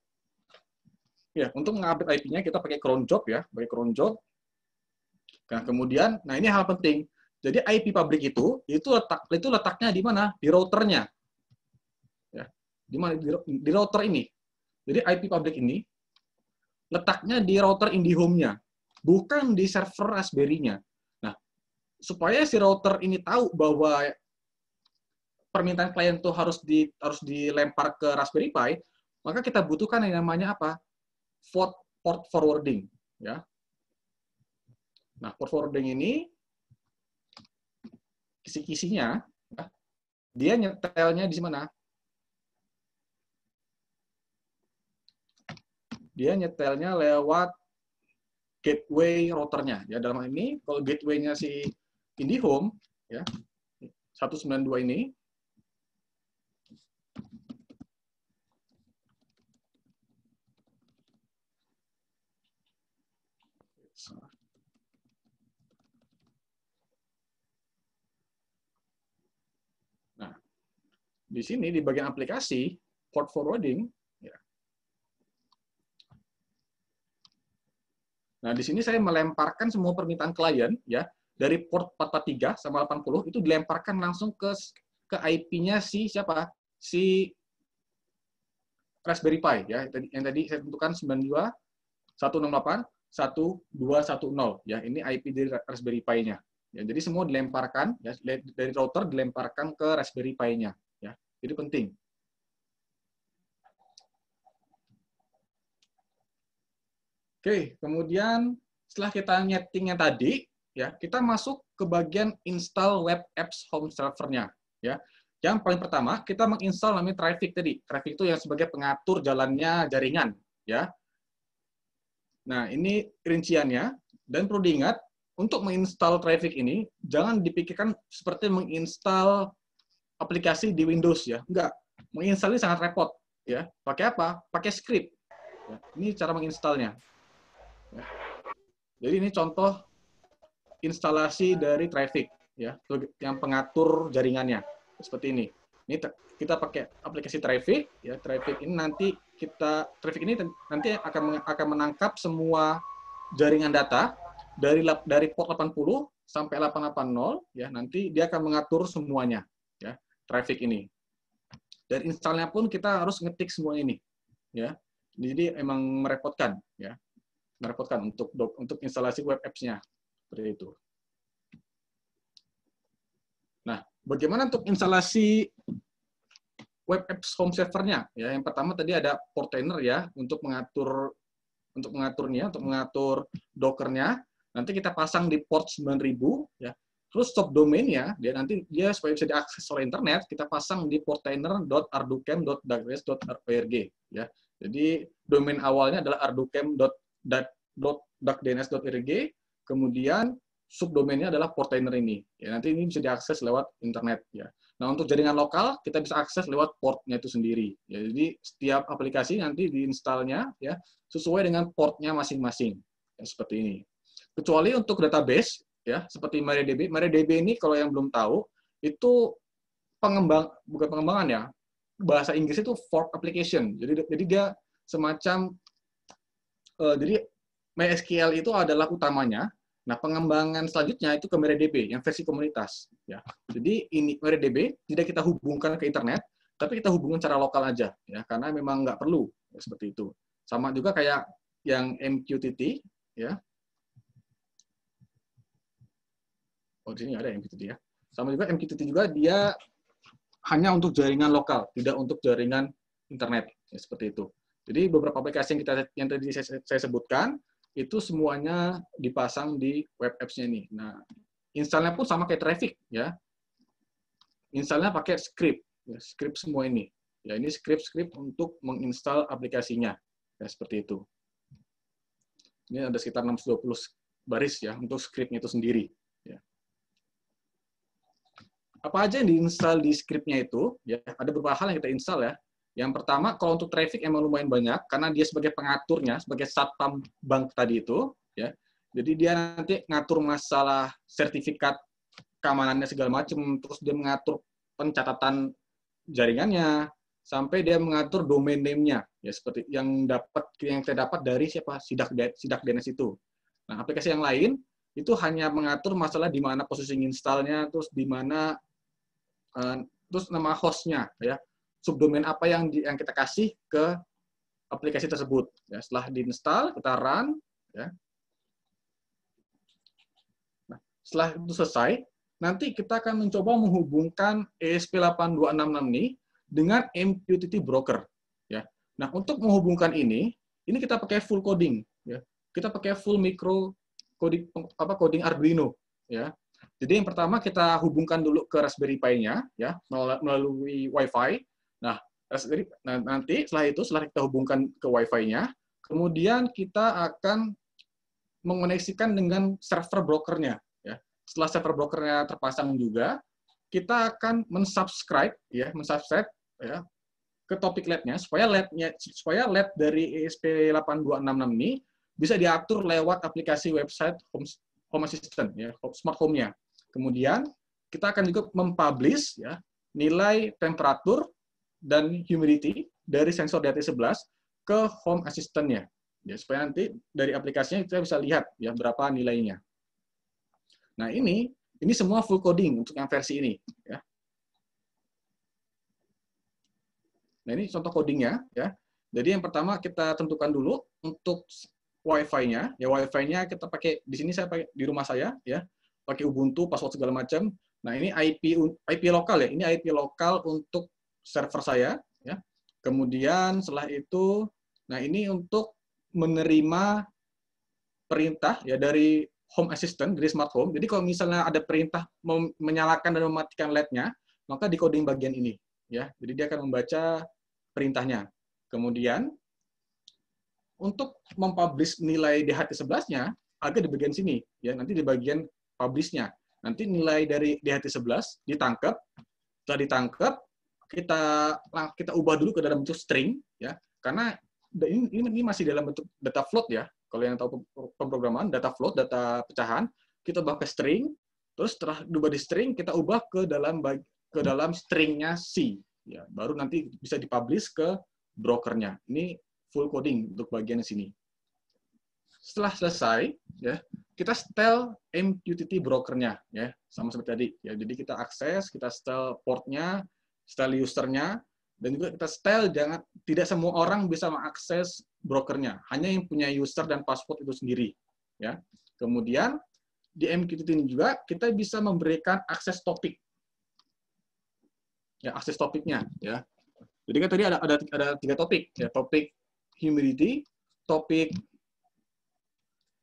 ya, untuk mengupdate IP-nya kita pakai cron job ya, pakai cron job. Nah, kemudian, nah ini hal penting. Jadi IP public itu letaknya di mana? Di routernya. Ya. Di mana? Di router ini. Jadi IP public ini letaknya di router IndiHome-nya, bukan di server Raspberry-nya. Nah, supaya si router ini tahu bahwa permintaan klien itu harus dilempar ke Raspberry Pi, maka kita butuhkan yang namanya apa? Port forwarding, ya. Nah, port forwarding ini kisi-kisinya, ya, dia nyetelnya di mana? Dia nyetelnya lewat gateway routernya. Ya, dalam hal ini, kalau gateway-nya si IndiHome, ya, 192 ini, nah, di sini di bagian aplikasi port forwarding, ya. Nah, di sini saya melemparkan semua permintaan klien, ya. dari port 443 sama 80 itu dilemparkan langsung ke IP-nya si siapa? Si Raspberry Pi ya. Yang tadi saya tentukan 92.168.1210 ya. Ini IP dari Raspberry Pi-nya. Ya, jadi semua dilemparkan ya, dari router dilemparkan ke Raspberry Pi-nya ya. Jadi penting. Oke, kemudian setelah kita nyetingnya tadi, ya kita masuk ke bagian install web apps home server-nya. Ya, yang paling pertama kita menginstal namanya Traffic tadi. Traffic itu yang sebagai pengatur jalannya jaringan. Ya. Nah, ini rinciannya dan perlu diingat untuk menginstal Traffic ini jangan dipikirkan seperti menginstal aplikasi di Windows ya. Enggak, menginstal ini sangat repot. Ya, pakai apa? Pakai script. Ya, ini cara menginstalnya. Ya. Jadi ini contoh instalasi dari Traffic ya, yang pengatur jaringannya seperti ini. Ini kita pakai aplikasi Traffic ya. Traffic ini nanti akan menangkap semua jaringan data dari port 80 sampai 880 ya. Nanti dia akan mengatur semuanya ya, Traffic ini. Dan installnya pun kita harus ngetik semua ini ya. Jadi emang merepotkan ya. Merepotkan untuk instalasi web apps-nya seperti itu. Nah, bagaimana untuk instalasi web apps home server-nya? Ya, yang pertama tadi ada Portainer ya untuk mengatur Docker-nya. Nanti kita pasang di port 9000 ya. Terus subdomain-nya dia supaya bisa diakses oleh internet, kita pasang di portainer.arducam.dagdns.org ya. Jadi domain awalnya adalah arducam.dagdns.org, kemudian subdomainnya adalah Portainer ini. Ya, nanti ini bisa diakses lewat internet ya. Nah, untuk jaringan lokal kita bisa akses lewat portnya itu sendiri. Ya, jadi setiap aplikasi nanti diinstalnya ya sesuai dengan portnya masing-masing. Ya, seperti ini. Kecuali untuk database ya, seperti MariaDB. MariaDB ini kalau yang belum tahu itu bukan pengembangan ya. Bahasa Inggris itu fork application. Jadi dia semacam jadi MySQL itu adalah utamanya. Nah, pengembangan selanjutnya itu ke MariaDB yang versi komunitas ya. Jadi ini MariaDB tidak kita hubungkan ke internet, tapi kita hubungkan secara lokal aja ya, karena memang nggak perlu ya, seperti itu. Sama juga kayak yang MQTT ya. Oh, di sini ada MQTT ya. Sama juga MQTT juga dia hanya untuk jaringan lokal, tidak untuk jaringan internet ya, seperti itu. Jadi beberapa aplikasi yang tadi saya sebutkan itu semuanya dipasang di web apps-nya ini. Nah, installnya pun sama kayak Traffic ya. Installnya pakai script, ya, script semua ini. Ya, ini script untuk menginstal aplikasinya. Ya, seperti itu. Ini ada sekitar 620 baris ya untuk script-nya itu sendiri. Ya. Apa aja yang diinstal di script-nya itu? Ya, ada beberapa hal yang kita install ya. Yang pertama, kalau untuk Traffic emang lumayan banyak, karena dia sebagai pengaturnya, sebagai satpam bank tadi itu, ya. Jadi dia nanti ngatur masalah sertifikat keamanannya segala macam, terus dia mengatur pencatatan jaringannya, sampai dia mengatur domain name-nya, ya seperti yang kita dapat dari siapa sidak DNS itu. Nah, aplikasi yang lain itu hanya mengatur masalah di mana posisi install-nya, terus di mana terus nama host-nya, ya. Subdomain apa yang kita kasih ke aplikasi tersebut. Ya, setelah diinstal, kita run. Ya. Nah, setelah itu selesai, nanti kita akan mencoba menghubungkan ESP8266 ini dengan MQTT broker. Ya. Nah, untuk menghubungkan ini kita pakai full coding. Ya. Kita pakai full micro coding Arduino. Ya. Jadi yang pertama kita hubungkan dulu ke Raspberry Pi-nya, ya, melalui Wi-Fi. Nah, nanti setelah kita hubungkan ke Wi-Fi-nya, kemudian kita akan mengoneksikan dengan server brokernya. Ya. Setelah server brokernya terpasang juga, kita akan mensubscribe ya, ke topik LED-nya supaya LED dari ESP8266 ini bisa diatur lewat aplikasi website Home Assistant ya, Smart Home-nya. Kemudian kita akan juga mempublish ya nilai temperatur dan humidity dari sensor DHT11 ke Home Assistant-nya. Ya, supaya nanti dari aplikasinya kita bisa lihat ya berapa nilainya. Nah, ini semua full coding untuk yang versi ini, ya. Nah, ini contoh codingnya, ya. Jadi yang pertama kita tentukan dulu untuk Wi-Fi-nya. Ya, Wi-Fi-nya kita pakai di sini, saya pakai di rumah saya, ya. Pakai Ubuntu, password segala macam. Nah, ini IP lokal, ya. Ini IP lokal untuk server saya, ya. Kemudian setelah itu, nah ini untuk menerima perintah ya dari Home Assistant, dari Smart Home. Jadi kalau misalnya ada perintah menyalakan dan mematikan LED-nya, maka di coding bagian ini, ya. Jadi dia akan membaca perintahnya. Kemudian untuk mempublish nilai DHT11-nya agak di bagian sini, ya. Nanti di bagian publish-nya. Nanti nilai dari DHT11 ditangkap, setelah ditangkap kita ubah dulu ke dalam bentuk string, ya. Karena ini masih dalam bentuk data float, ya. Kalau yang tahu pemrograman, data float, data pecahan, kita ubah ke string, terus setelah diubah di string, kita ubah ke dalam stringnya C. Ya, baru nanti bisa dipublish ke brokernya. Ini full coding untuk bagian sini. Setelah selesai, ya, kita setel MQTT brokernya, ya, sama seperti tadi. Ya, jadi kita akses, kita setel portnya, setel usernya, dan juga kita setel tidak semua orang bisa mengakses brokernya, hanya yang punya user dan password itu sendiri, ya. Kemudian di MQTT ini juga kita bisa memberikan akses topik, ya, akses topiknya, ya. Jadi kan tadi ada 3 topik, ya, topik humidity, topik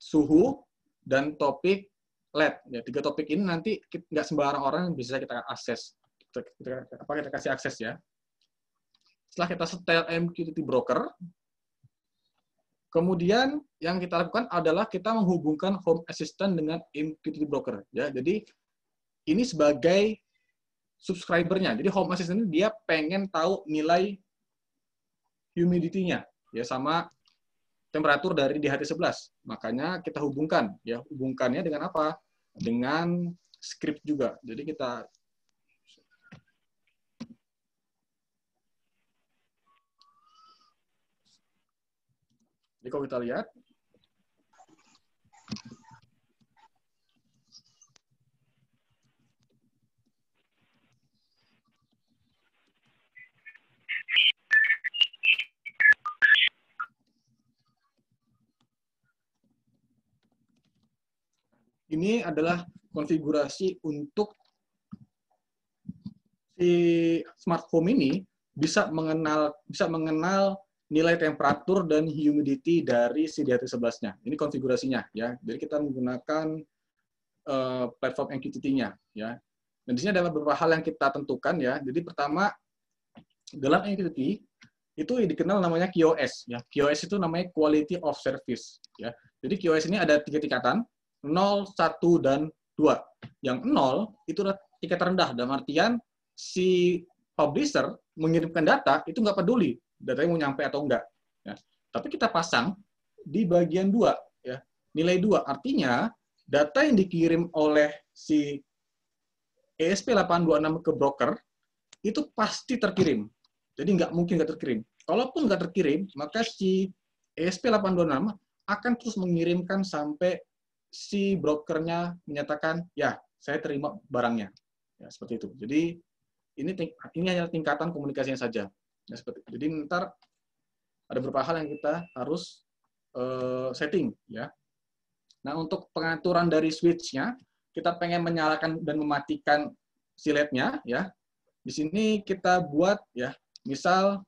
suhu, dan topik LED. Ya, 3 topik ini nanti nggak sembarang orang bisa kita akses. Kita kasih akses, ya. Setelah kita setel MQTT broker, kemudian yang kita lakukan adalah kita menghubungkan Home Assistant dengan MQTT broker. Ya, jadi ini sebagai subscriber-nya. Jadi Home Assistant ini dia pengen tahu nilai humidity-nya, ya, sama temperatur dari DHT11. Makanya kita hubungkan, ya. Hubungkannya dengan apa? Dengan script juga. Jadi kita kalau kita lihat, ini adalah konfigurasi untuk si smart home ini bisa mengenal nilai temperatur dan humidity dari si DHT11-nya. Ini konfigurasinya, ya. Jadi kita menggunakan platform MQTT-nya, ya. Dan di sini ada beberapa hal yang kita tentukan, ya. Jadi pertama, dalam MQTT itu dikenal namanya QoS, ya. QoS itu namanya Quality of Service, ya. Jadi QoS ini ada 3 tingkatan, 0, 1, dan 2. Yang 0 itu adalah tingkat rendah, dalam artian si publisher mengirimkan data itu nggak peduli datanya mau nyampe atau enggak, ya. Tapi kita pasang di bagian 2, ya, nilai 2, artinya data yang dikirim oleh si ESP826 ke broker itu pasti terkirim, jadi nggak mungkin nggak terkirim. Kalaupun nggak terkirim, maka si ESP826 akan terus mengirimkan sampai si brokernya menyatakan, ya, saya terima barangnya, ya, seperti itu. Jadi ini hanya tingkatan komunikasinya saja. Ya, seperti itu. Jadi ntar ada beberapa hal yang kita harus setting, ya. Nah, untuk pengaturan dari switch-nya, kita pengen menyalakan dan mematikan si LED-nya, ya. Di sini kita buat, ya, misal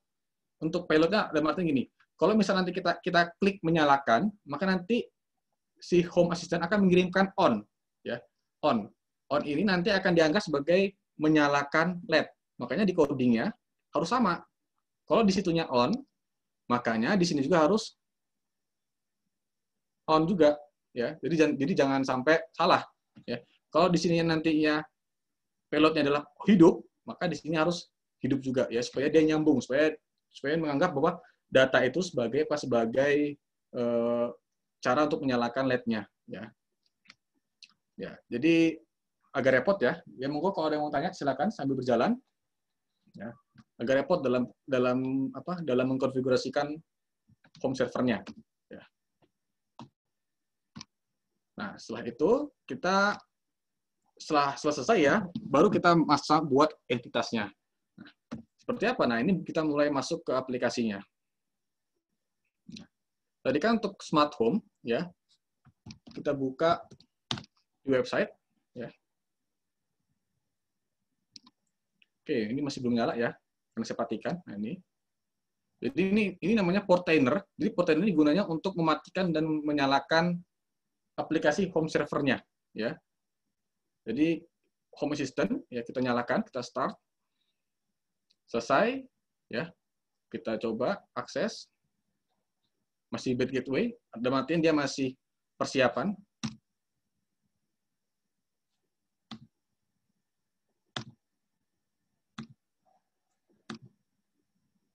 untuk payload-nya ada artinya gini. Kalau misal nanti kita klik menyalakan, maka nanti si Home Assistant akan mengirimkan on, ya. On ini nanti akan dianggap sebagai menyalakan LED. Makanya di codingnya harus sama. Kalau di situnya on, makanya di sini juga harus on juga, ya. Jadi jangan sampai salah, ya. Kalau di sini nantinya payloadnya adalah hidup, maka di sini harus hidup juga, ya, supaya dia nyambung, supaya menganggap bahwa data itu sebagai cara untuk menyalakan LED-nya, ya. Ya, jadi agak repot, ya. Ya, monggo kalau ada yang mau tanya silakan sambil berjalan. Ya, agak repot dalam mengkonfigurasikan home servernya. Ya. Nah, setelah itu kita setelah selesai ya, baru kita buat entitasnya. Nah, seperti apa? Nah, ini kita mulai masuk ke aplikasinya. Nah, tadi kan untuk smart home ya, kita buka di website ya. Oke, ini masih belum nyala ya, karena saya patikan. Nah, ini. Jadi ini namanya portainer. Jadi portainer ini gunanya untuk mematikan dan menyalakan aplikasi home servernya ya. Jadi home assistant ya kita nyalakan, kita start. Selesai ya. Kita coba akses. Masih bad gateway, ada artian dia masih persiapan.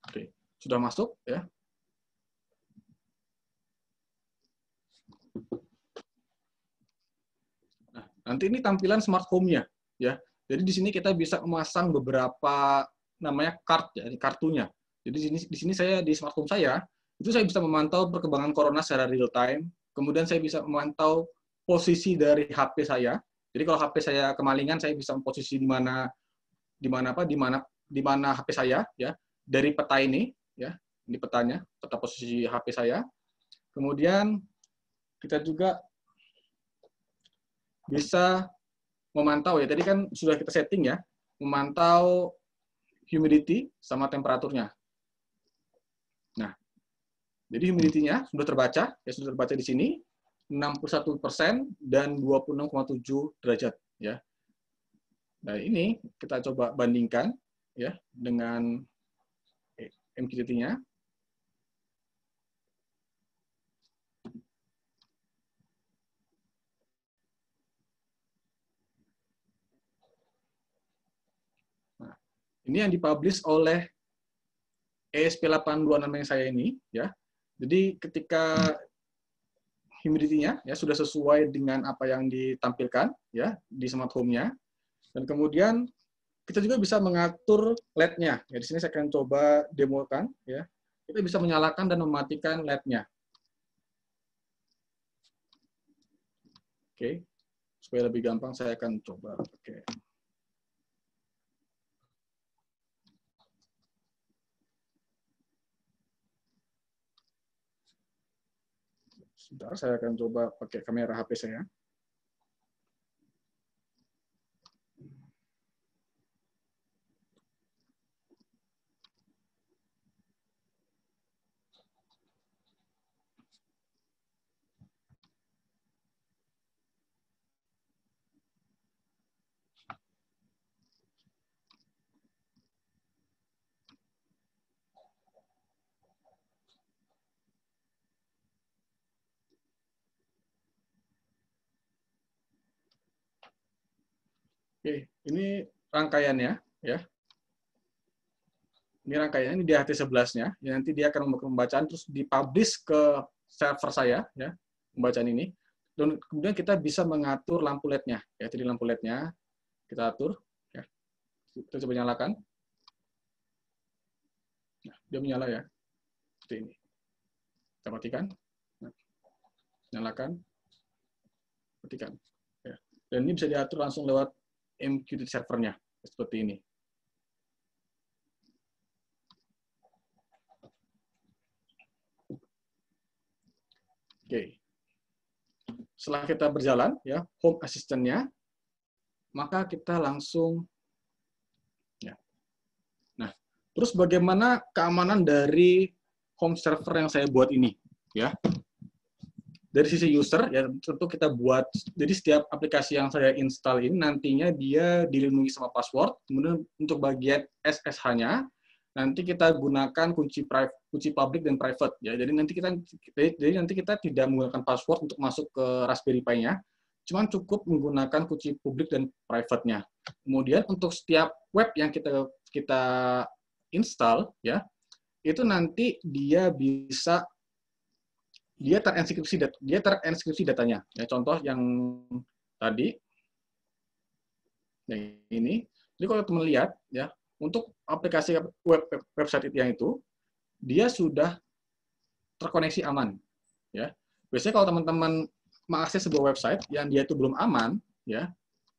Oke, sudah masuk ya. Nah, nanti ini tampilan smart home-nya ya. Jadi di sini kita bisa memasang beberapa namanya card ya, kartunya. Jadi di sini saya di smart home saya itu saya bisa memantau perkembangan corona secara real time. Kemudian saya bisa memantau posisi dari HP saya. Jadi kalau HP saya kemalingan, saya bisa posisi di mana HP saya ya dari peta ini ya. Ini petanya, peta posisi HP saya. Kemudian kita juga bisa memantau ya. Tadi kan sudah kita setting ya, memantau humidity sama temperaturnya. Nah, jadi humidity-nya sudah terbaca, ya sudah terbaca di sini 61% dan 26,7 derajat ya. Nah, ini kita coba bandingkan ya dengan MQTT-nya. Nah, ini yang dipublish oleh ESP826 yang saya ini ya. Jadi ketika humidity-nya ya sudah sesuai dengan apa yang ditampilkan ya di smart home-nya. Dan kemudian kita juga bisa mengatur LED-nya. Ya, di sini saya akan coba demokan ya. Kita bisa menyalakan dan mematikan LED-nya. Oke. Supaya lebih gampang saya akan coba pakai. Sebentar, saya akan coba pakai kamera HP saya. Oke, ini rangkaiannya ya. Ini rangkaiannya, ini di HT11-nya. Ya, nanti dia akan membuat pembacaan terus dipublish ke server saya ya, pembacaan ini. Dan kemudian kita bisa mengatur lampu LED-nya ya. Jadi lampu LED-nya kita atur ya. Kita coba nyalakan. Nah, dia menyala ya. Seperti ini. Kita matikan. Nah, nyalakan. Matikan. Ya. Dan ini bisa diatur langsung lewat MQTT servernya seperti ini. Oke. Setelah kita berjalan ya, home assistant-nya, maka kita langsung ya. Nah, terus bagaimana keamanan dari home server yang saya buat ini ya? Dari sisi user ya tentu kita buat, jadi setiap aplikasi yang saya install ini nantinya dia dilindungi sama password. Kemudian untuk bagian SSH-nya nanti kita gunakan kunci public dan private ya. Jadi nanti kita tidak menggunakan password untuk masuk ke Raspberry Pi-nya, cuman cukup menggunakan kunci publik dan private-nya. Kemudian untuk setiap web yang kita install ya, itu nanti dia terenkripsi datanya. Ya, contoh yang tadi, yang ini. Jadi kalau teman lihat, ya, untuk aplikasi website yang itu, dia sudah terkoneksi aman. Ya, biasanya kalau teman-teman mengakses sebuah website yang dia itu belum aman, ya,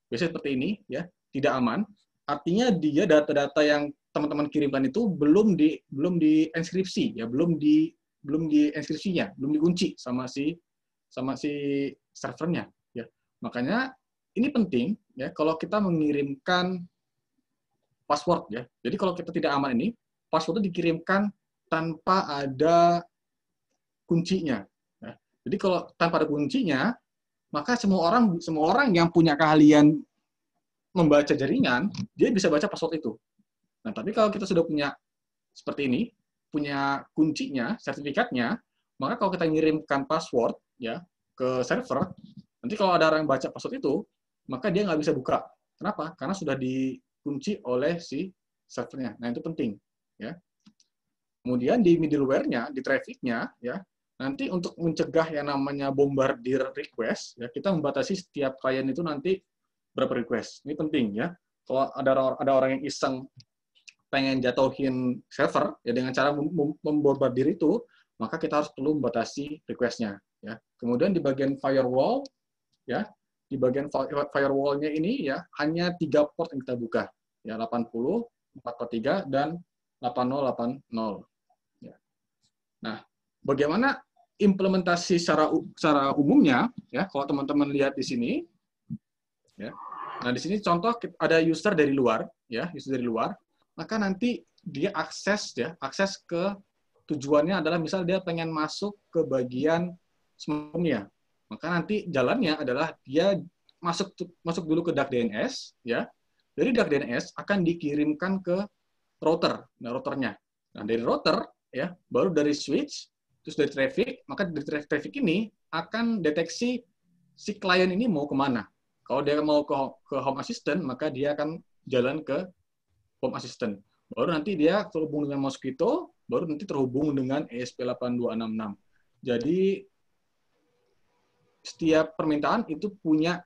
biasanya seperti ini, ya, tidak aman. Artinya dia data-data yang teman-teman kirimkan itu belum di enskripsi, ya, belum di enskripsinya, belum dikunci sama si servernya, ya. Makanya ini penting, ya, kalau kita mengirimkan password, ya. Jadi kalau kita tidak aman ini, password itu dikirimkan tanpa ada kuncinya. Ya. Jadi kalau tanpa ada kuncinya, maka semua orang yang punya keahlian membaca jaringan, dia bisa baca password itu. Nah, tapi kalau kita sudah punya seperti ini, punya kuncinya, sertifikatnya, maka kalau kita ngirimkan password, ya, ke server, nanti kalau ada orang yang baca password itu, maka dia nggak bisa buka. Kenapa? Karena sudah dikunci oleh si servernya. Nah, itu penting, ya. Kemudian di middleware-nya, di traffic-nya, ya, nanti untuk mencegah yang namanya bombardir request, ya, kita membatasi setiap klien itu nanti berapa request. Ini penting, ya. Kalau ada orang yang iseng pengen jatuhin server, ya, dengan cara membombardir itu, maka kita harus perlu membatasi request-nya, ya. Kemudian di bagian firewall, ya, di bagian firewall-nya ini, ya, hanya 3 port yang kita buka, ya, 80, 443 dan 8080. Ya. Nah, bagaimana implementasi secara umumnya, ya, kalau teman-teman lihat di sini, ya. Nah, di sini contoh ada user dari luar, ya, user dari luar, maka nanti dia akses, ya, akses ke tujuannya adalah misal dia pengen masuk ke bagian smartphone-nya. Maka nanti jalannya adalah dia masuk dulu ke dark DNS, ya. Dari dark DNS akan dikirimkan ke router, nah, routernya. Nah, dari router, ya, baru dari switch, terus dari traffic, maka dari traffic ini akan deteksi si klien ini mau kemana. Kalau dia mau ke home assistant, maka dia akan jalan ke home assistant. Baru nanti dia terhubung dengan Mosquito, baru nanti terhubung dengan ESP8266. Jadi setiap permintaan itu punya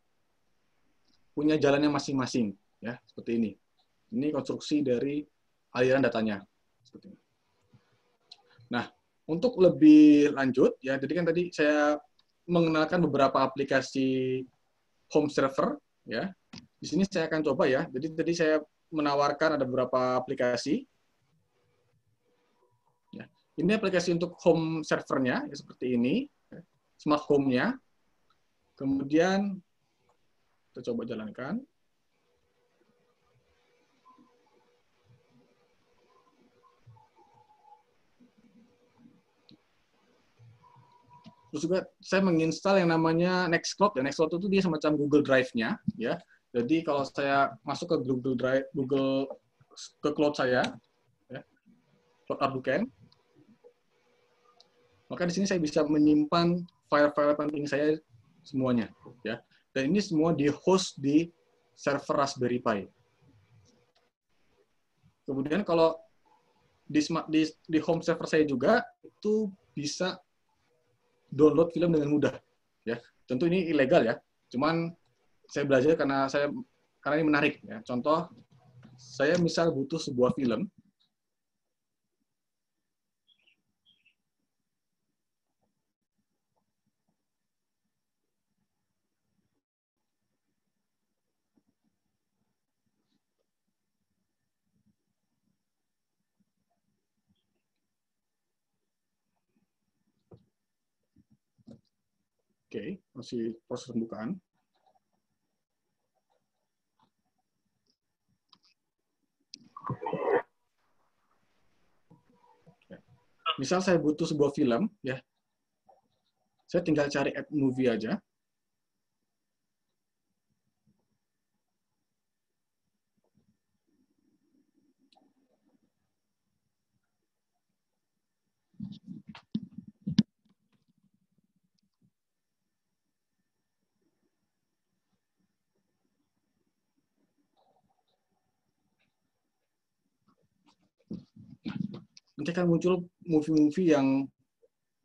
jalannya masing-masing, ya, seperti ini. Ini konstruksi dari aliran datanya. Seperti ini. Nah, untuk lebih lanjut, ya, jadi kan tadi saya mengenalkan beberapa aplikasi home server, ya. Di sini saya akan coba, ya. Jadi tadi saya menawarkan ada beberapa aplikasi. Ya. Ini aplikasi untuk home servernya, ya, seperti ini, ya. Smart home-nya. Kemudian kita coba jalankan. Terus juga saya menginstal yang namanya Nextcloud. Ya, Nextcloud itu dia semacam Google Drive-nya, ya. Jadi kalau saya masuk ke Google Drive, ke cloud saya, ya, cloud Arduken, maka di sini saya bisa menyimpan file-file penting saya semuanya, ya. Dan ini semua di-host di server Raspberry Pi. Kemudian kalau di home server saya juga itu bisa download film dengan mudah, ya. Tentu ini ilegal, ya. Cuman saya belajar karena ini menarik, ya. Contoh, saya misal butuh sebuah film, oke, masih proses pembukaan. Misal saya butuh sebuah film, ya, saya tinggal cari add movie aja. Nanti akan muncul movie-movie yang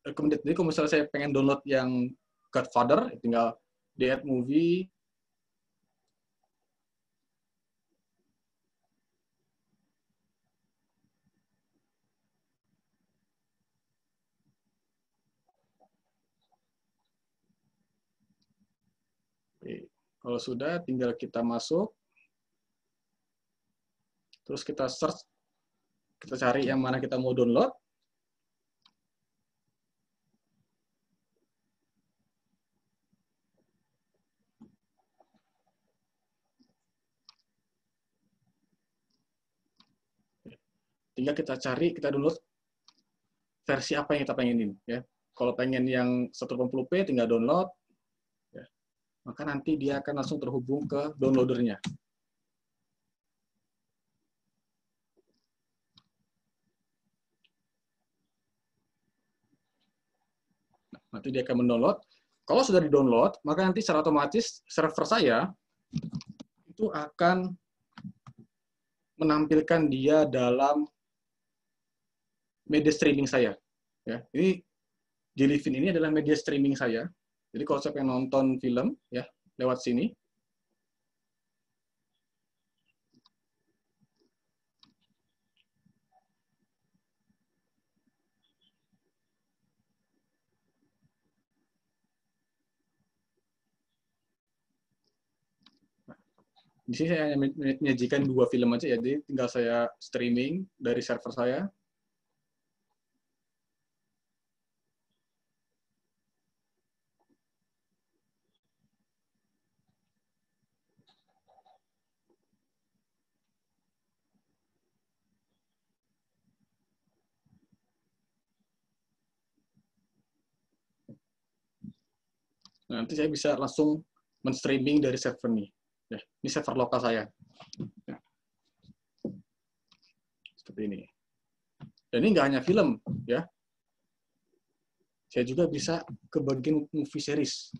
recommended. Jadi kalau misalnya saya pengen download yang Godfather, tinggal di add movie. Oke. Kalau sudah, tinggal kita masuk, terus kita search, kita cari yang mana kita mau download. Tinggal kita cari, kita download versi apa yang kita pengenin. Ya. Kalau pengen yang 180p, tinggal download. Ya. Maka nanti dia akan langsung terhubung ke downloadernya. Nanti dia akan mendownload. Kalau sudah di-download, maka nanti secara otomatis server saya itu akan menampilkan dia dalam media streaming saya. Ya, ini Jellyfin ini adalah media streaming saya. Jadi kalau saya pengen nonton film, ya lewat sini. Di sini saya hanya menyajikan 2 film aja ya, jadi tinggal saya streaming dari server saya. Nah, nanti saya bisa langsung men-streaming dari server ini. Ya, ini server lokal saya. Ya. Seperti ini. Dan ini nggak hanya film, ya. Saya juga bisa ke bagian movie series.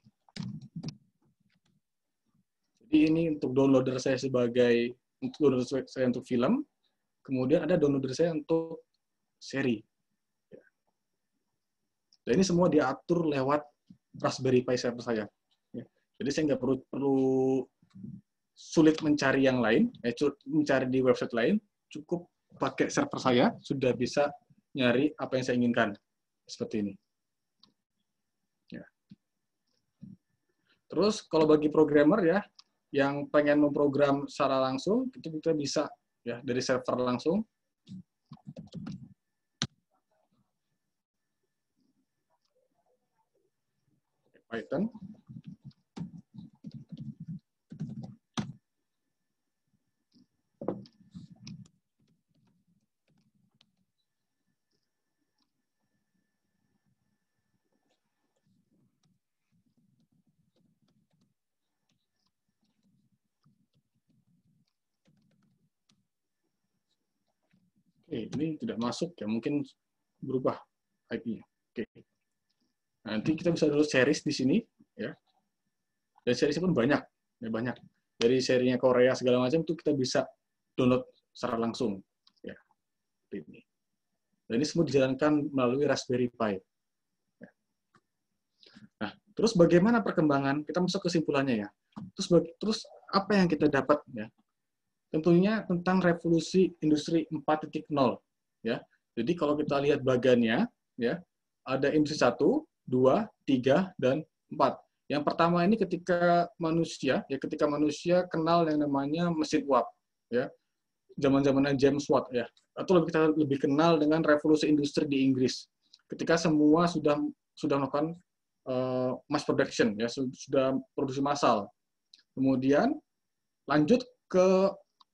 Jadi ini untuk downloader saya untuk film, kemudian ada downloader saya untuk seri. Dan ini semua diatur lewat Raspberry Pi server saya. Jadi saya nggak perlu sulit mencari yang lain, mencari di website lain, cukup pakai server saya sudah bisa nyari apa yang saya inginkan. Seperti ini. Ya. Terus kalau bagi programmer ya, yang pengen memprogram secara langsung, itu kita bisa ya dari server langsung. Python. Oke, ini tidak masuk ya, mungkin berubah IP-nya. Oke. Nanti kita bisa download series di sini ya. Dan series pun banyak, ya banyak. Dari serinya Korea segala macam itu kita bisa download secara langsung ya. Ini. Dan ini semua dijalankan melalui Raspberry Pi. Ya. Nah, terus bagaimana perkembangan? Kita masuk kesimpulannya ya. Terus apa yang kita dapat ya? Tentunya tentang revolusi industri 4.0 ya. Jadi kalau kita lihat bagannya ya, ada industri 1, 2, 3 dan 4. Yang pertama ini ketika manusia kenal yang namanya mesin uap ya. Zaman-zamannya James Watt ya. Atau kita lebih kenal dengan revolusi industri di Inggris. Ketika semua sudah melakukan mass production ya, sudah produksi massal. Kemudian lanjut ke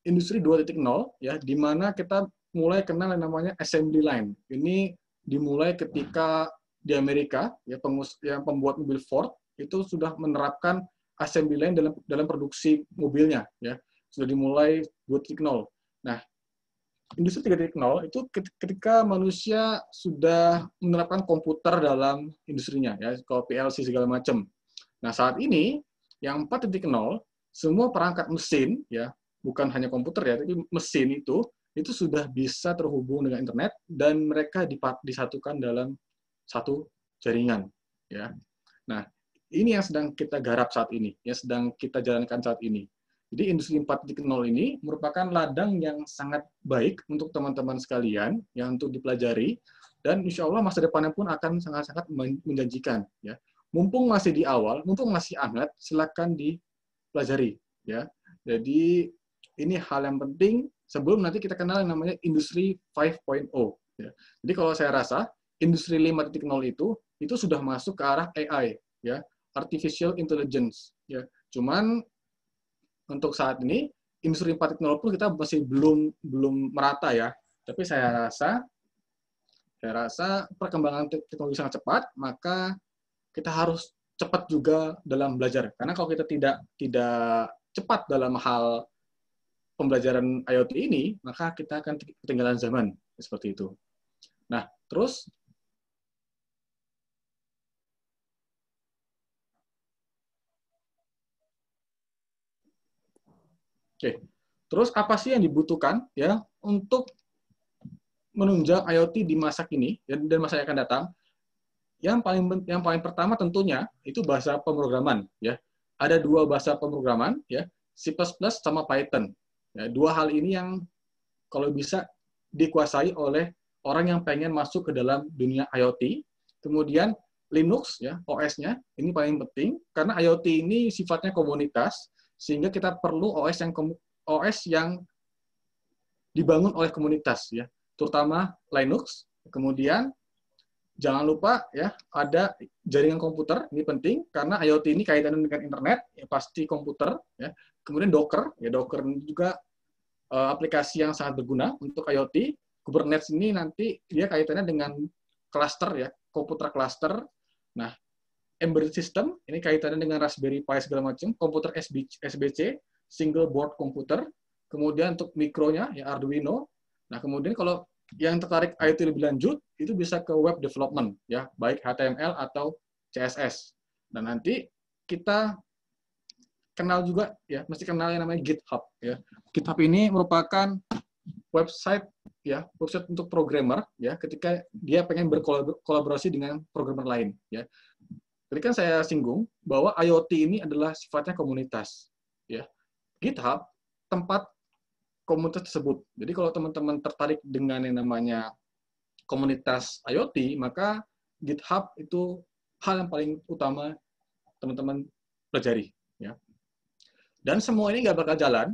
industri 2.0 ya, di mana kita mulai kenal yang namanya assembly line. Ini dimulai ketika di Amerika ya, yang pembuat mobil Ford itu sudah menerapkan assembly line dalam produksi mobilnya ya. Sudah dimulai 2.0. Nah, industri 3.0 itu ketika manusia sudah menerapkan komputer dalam industrinya ya, kalau PLC segala macam. Nah, saat ini yang 4.0 semua perangkat mesin ya, bukan hanya komputer ya, tapi mesin itu sudah bisa terhubung dengan internet dan mereka disatukan dalam satu jaringan ya. Nah, ini yang sedang kita garap saat ini, yang sedang kita jalankan saat ini. Jadi industri 4.0 ini merupakan ladang yang sangat baik untuk teman-teman sekalian yang untuk dipelajari, dan insya Allah masa depannya pun akan sangat-sangat menjanjikan ya. Mumpung masih di awal, mumpung masih hangat, silakan pelajari, ya. Jadi ini hal yang penting sebelum nanti kita kenal yang namanya industri 5.0, ya. Jadi kalau saya rasa industri 5.0 itu sudah masuk ke arah AI, ya, artificial intelligence, ya. Cuman untuk saat ini industri 4.0 pun kita masih belum merata, ya. Tapi saya rasa perkembangan teknologi sangat cepat, maka kita harus cepat juga dalam belajar. Karena kalau kita tidak cepat dalam hal pembelajaran IoT ini, maka kita akan ketinggalan zaman seperti itu. Nah, terus terus apa sih yang dibutuhkan ya untuk menunjang IoT di masa kini dan masa yang akan datang? Yang paling pertama tentunya itu bahasa pemrograman, ya. Ada dua bahasa pemrograman, ya, C++ sama Python. Ya, dua hal ini yang kalau bisa dikuasai oleh orang yang pengen masuk ke dalam dunia IoT. Kemudian Linux, ya, OS-nya ini paling penting karena IoT ini sifatnya komunitas, sehingga kita perlu OS yang dibangun oleh komunitas, ya, terutama Linux. Kemudian jangan lupa ya ada jaringan komputer, ini penting karena IoT ini kaitannya dengan internet, ya pasti komputer, ya. Kemudian Docker, ya Docker juga aplikasi yang sangat berguna untuk IoT. Kubernetes ini nanti dia kaitannya dengan cluster, ya, komputer cluster. Nah, embedded system ini kaitannya dengan Raspberry Pi segala macam, komputer SBC, single board computer. Kemudian untuk mikronya ya Arduino. Nah, kemudian kalau yang tertarik IoT lebih lanjut itu bisa ke web development, ya, baik HTML atau CSS. Dan nanti kita kenal juga, ya, mesti kenal yang namanya GitHub, ya. GitHub ini merupakan website, ya, website untuk programmer, ya, ketika dia pengen berkolaborasi dengan programmer lain, ya. Tadi kan saya singgung bahwa IoT ini adalah sifatnya komunitas, ya. GitHub tempat komunitas tersebut. Jadi kalau teman-teman tertarik dengan yang namanya komunitas IoT, maka GitHub itu hal yang paling utama teman-teman pelajari, ya. Dan semua ini nggak bakal jalan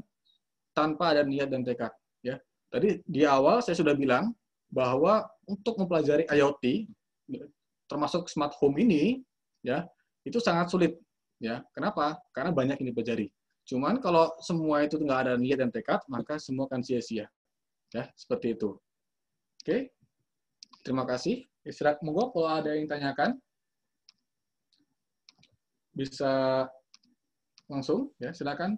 tanpa ada niat dan tekad, ya. Tadi di awal saya sudah bilang bahwa untuk mempelajari IoT, termasuk smart home ini, ya, itu sangat sulit, ya. Kenapa? Karena banyak yang dipelajari. Cuman kalau semua itu nggak ada niat dan tekad, maka semua akan sia-sia, ya, seperti itu. Oke, terima kasih. Istirahat, monggo kalau ada yang tanyakan bisa langsung, ya, silakan.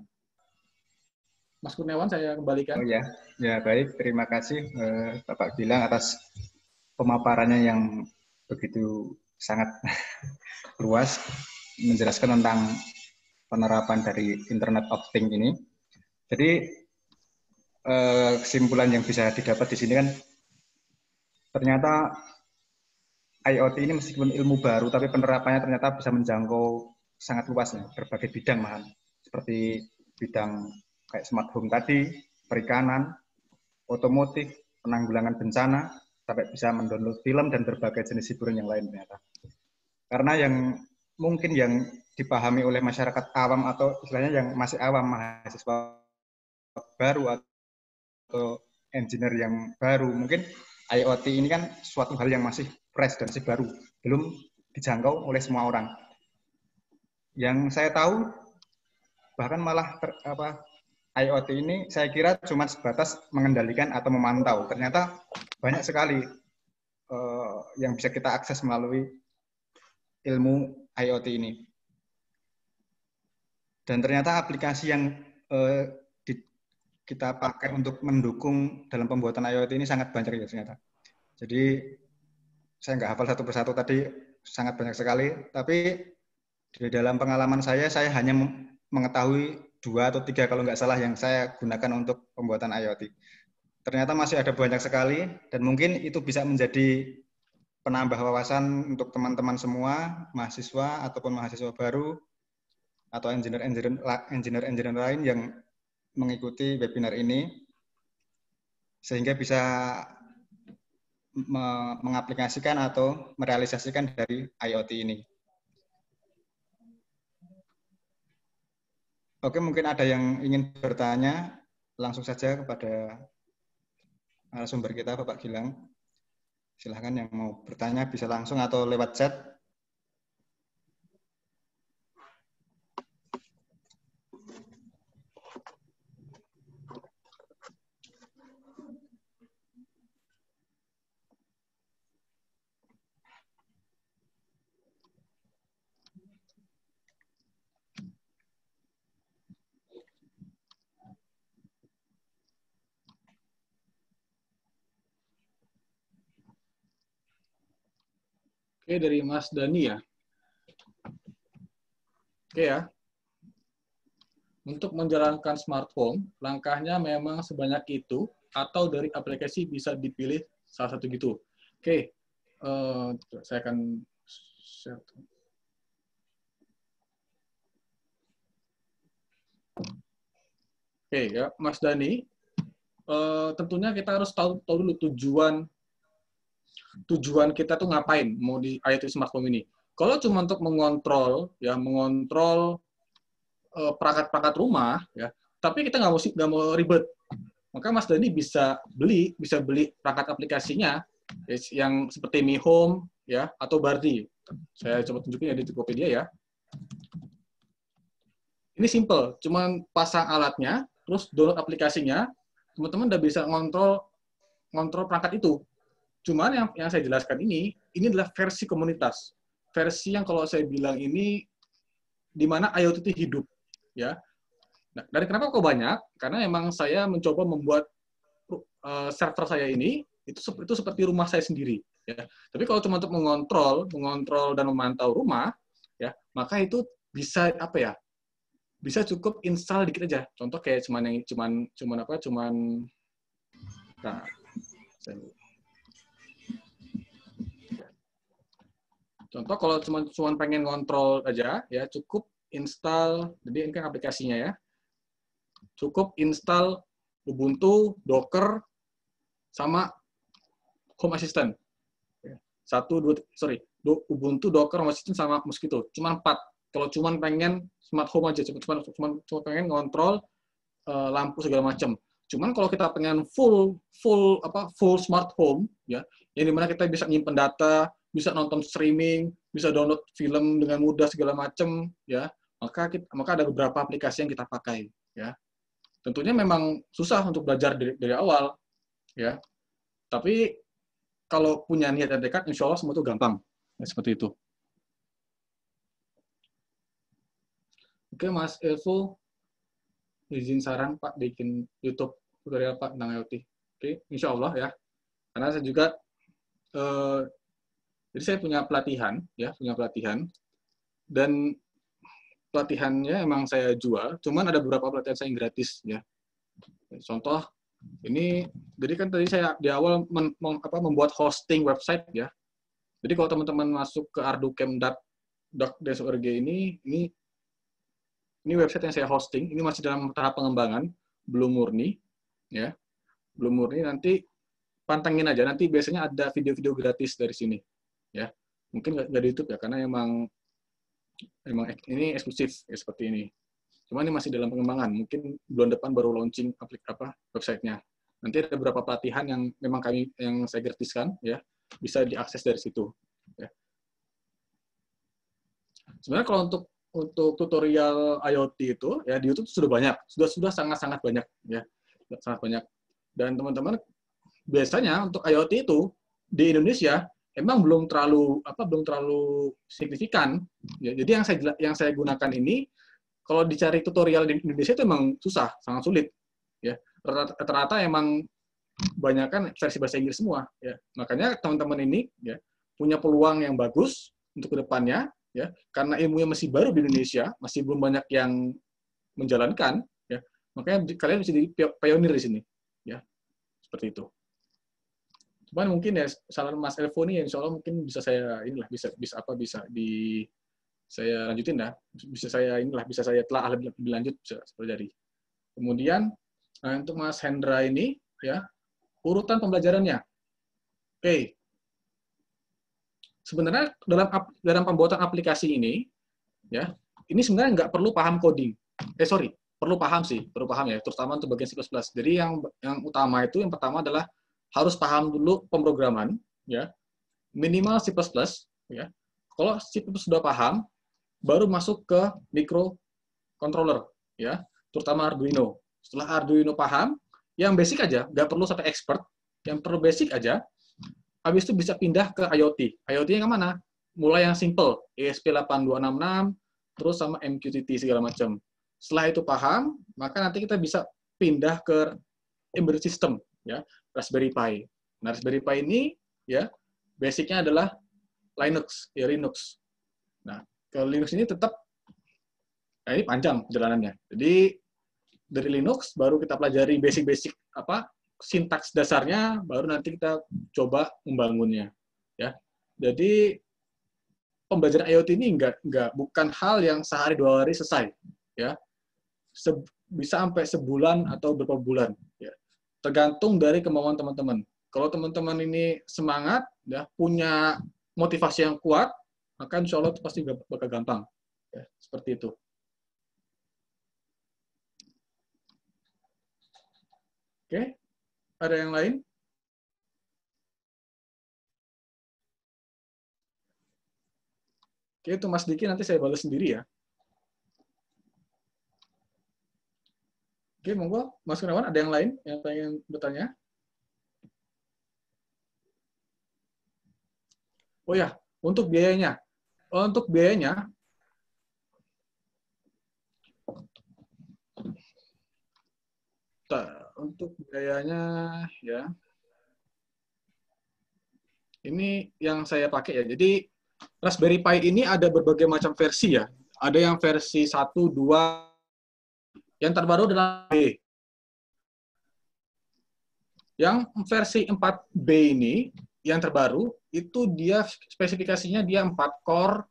Mas Kurniawan, saya kembalikan. Oh ya, ya baik. Terima kasih Bapak Gilang atas pemaparannya yang begitu sangat luas menjelaskan tentang penerapan dari Internet of Things ini. Jadi kesimpulan yang bisa didapat di sini kan ternyata IoT ini meskipun ilmu baru tapi penerapannya ternyata bisa menjangkau sangat luas ya, berbagai bidang malahan. Seperti bidang kayak smart home tadi, perikanan, otomotif, penanggulangan bencana, sampai bisa mendownload film dan berbagai jenis hiburan yang lain ternyata. Karena yang mungkin yang dipahami oleh masyarakat awam atau istilahnya yang masih awam, mahasiswa baru atau engineer yang baru, mungkin IoT ini kan suatu hal yang masih fresh dan masih baru, belum dijangkau oleh semua orang. Yang saya tahu bahkan malah IoT ini saya kira cuma sebatas mengendalikan atau memantau. Ternyata banyak sekali yang bisa kita akses melalui ilmu IoT ini. Dan ternyata aplikasi yang kita pakai untuk mendukung dalam pembuatan IoT ini sangat banyak ya ternyata. Jadi saya nggak hafal satu persatu tadi, sangat banyak sekali. Tapi di dalam pengalaman saya hanya mengetahui 2 atau 3 kalau nggak salah yang saya gunakan untuk pembuatan IoT. Ternyata masih ada banyak sekali dan mungkin itu bisa menjadi penambah wawasan untuk teman-teman semua, mahasiswa ataupun mahasiswa baru atau engineer lain yang mengikuti webinar ini sehingga bisa mengaplikasikan atau merealisasikan dari IoT ini. Oke, mungkin ada yang ingin bertanya, langsung saja kepada sumber kita, Bapak Gilang. Silahkan yang mau bertanya bisa langsung atau lewat chat. Oke, dari Mas Dani ya. Oke ya. Untuk menjalankan smart home, langkahnya memang sebanyak itu, atau dari aplikasi bisa dipilih salah satu gitu. Oke, saya akan share. Oke ya, Mas Dani, tentunya kita harus tahu dulu tujuan kita tuh ngapain mau di IoT smart home ini. Kalau cuma untuk mengontrol perangkat-perangkat rumah ya, tapi kita nggak mau ribet, maka Mas Dani bisa beli perangkat aplikasinya yang seperti Mi Home ya atau Bardi. Saya coba tunjukin ya di Tokopedia ya. Ini simple, cuman pasang alatnya, terus download aplikasinya, teman-teman udah bisa ngontrol perangkat itu. Cuman yang saya jelaskan ini adalah versi komunitas. Versi yang kalau saya bilang ini di mana IoT itu hidup, ya. Nah, dari kenapa kok banyak? Karena emang saya mencoba membuat server saya ini itu seperti rumah saya sendiri, ya. Tapi kalau cuma untuk mengontrol dan memantau rumah, ya, maka itu bisa apa ya? Bisa cukup install dikit aja. Contoh kayak nah, contoh kalau cuma pengen ngontrol aja, ya cukup install. Jadi ini kan aplikasinya ya. Cukup install Ubuntu, Docker, sama Home Assistant. Ubuntu, Docker, Home Assistant, sama Mosquito. Cuma 4. Kalau cuma pengen smart home aja, cuma pengen ngontrol lampu segala macam. Cuman kalau kita pengen full smart home, ya, yang dimana kita bisa nyimpen data, bisa nonton streaming, bisa download film dengan mudah segala macam, ya, maka ada beberapa aplikasi yang kita pakai, ya. Tentunya memang susah untuk belajar dari awal, ya. Tapi kalau punya niat dan tekad, insya Allah semua itu gampang, ya, seperti itu. Oke, Mas Evo, izin saran Pak bikin YouTube tutorial Pak tentang IoT. Oke, insya Allah ya. Karena saya juga jadi saya punya pelatihan, dan pelatihannya emang saya jual, cuman ada beberapa pelatihan saya yang gratis, ya. Contoh, ini, jadi kan tadi saya di awal membuat hosting website, ya. Jadi kalau teman-teman masuk ke arducamp.org ini website yang saya hosting, ini masih dalam tahap pengembangan, belum murni, ya. Belum murni, nanti pantengin aja, nanti biasanya ada video-video gratis dari sini, ya. Mungkin nggak di YouTube ya, karena emang ini eksklusif ya, seperti ini. Cuma ini masih dalam pengembangan, mungkin bulan depan baru launching websitenya. Nanti ada beberapa pelatihan yang memang yang saya gratiskan, ya, bisa diakses dari situ. Ya. Sebenarnya kalau untuk tutorial IoT itu, ya, di YouTube sudah banyak, sudah sangat-sangat banyak, ya, sangat banyak. Dan teman-teman biasanya untuk IoT itu di Indonesia emang belum terlalu signifikan. Ya, jadi yang saya gunakan ini, kalau dicari tutorial di Indonesia itu emang susah, sangat sulit. Ya, rata-rata emang banyakkan versi bahasa Inggris semua. Ya, makanya teman-teman ini, ya, punya peluang yang bagus untuk kedepannya, ya, karena ilmunya masih baru di Indonesia, masih belum banyak yang menjalankan, ya, makanya kalian bisa jadi pionir di sini, ya, seperti itu. Cuman mungkin ya saran Mas Elvo nih, insya Allah mungkin bisa saya saya lanjutin ya, bisa saya telah lebih lanjut bisa pelajari. Kemudian untuk Mas Hendra ini, ya, urutan pembelajarannya. Oke. Sebenarnya dalam pembuatan aplikasi ini, ya, ini sebenarnya nggak perlu paham coding. perlu paham ya, terutama untuk bagian C++. Jadi yang utama itu, yang pertama adalah harus paham dulu pemrograman, ya, minimal C++, ya. Kalau C++ sudah paham, baru masuk ke microcontroller, ya, terutama Arduino. Setelah Arduino paham, yang basic aja, nggak perlu sampai expert, yang perlu basic aja, habis itu bisa pindah ke IoT. IoT-nya ke mana? Mulai yang simple, ESP8266, terus sama MQTT segala macam. Setelah itu paham, maka nanti kita bisa pindah ke embedded system, ya, Raspberry Pi. Nah, Raspberry Pi ini, ya, basicnya adalah Linux, ya, Linux. Nah, ke Linux ini tetap, nah, ini panjang perjalanannya. Jadi dari Linux baru kita pelajari basic-basic sintaks dasarnya, baru nanti kita coba membangunnya, ya. Jadi pembelajaran IoT ini bukan hal yang sehari dua hari selesai, ya. Bisa sampai sebulan atau beberapa bulan, ya. Tergantung dari kemauan teman-teman. Kalau teman-teman ini semangat, ya, punya motivasi yang kuat, maka insya Allah itu pasti bakal gampang, ya, seperti itu. Oke, ada yang lain? Oke, itu Mas Diki nanti saya balas sendiri, ya. Oke, monggo, Mas Gunawan, ada yang lain yang pengen bertanya? Oh ya, untuk biayanya. Untuk biayanya, ya, ini yang saya pakai, ya. Jadi Raspberry Pi ini ada berbagai macam versi, ya. Ada yang versi 1, 2, yang terbaru adalah B. Yang versi 4B ini, yang terbaru, itu dia spesifikasinya dia 4 core,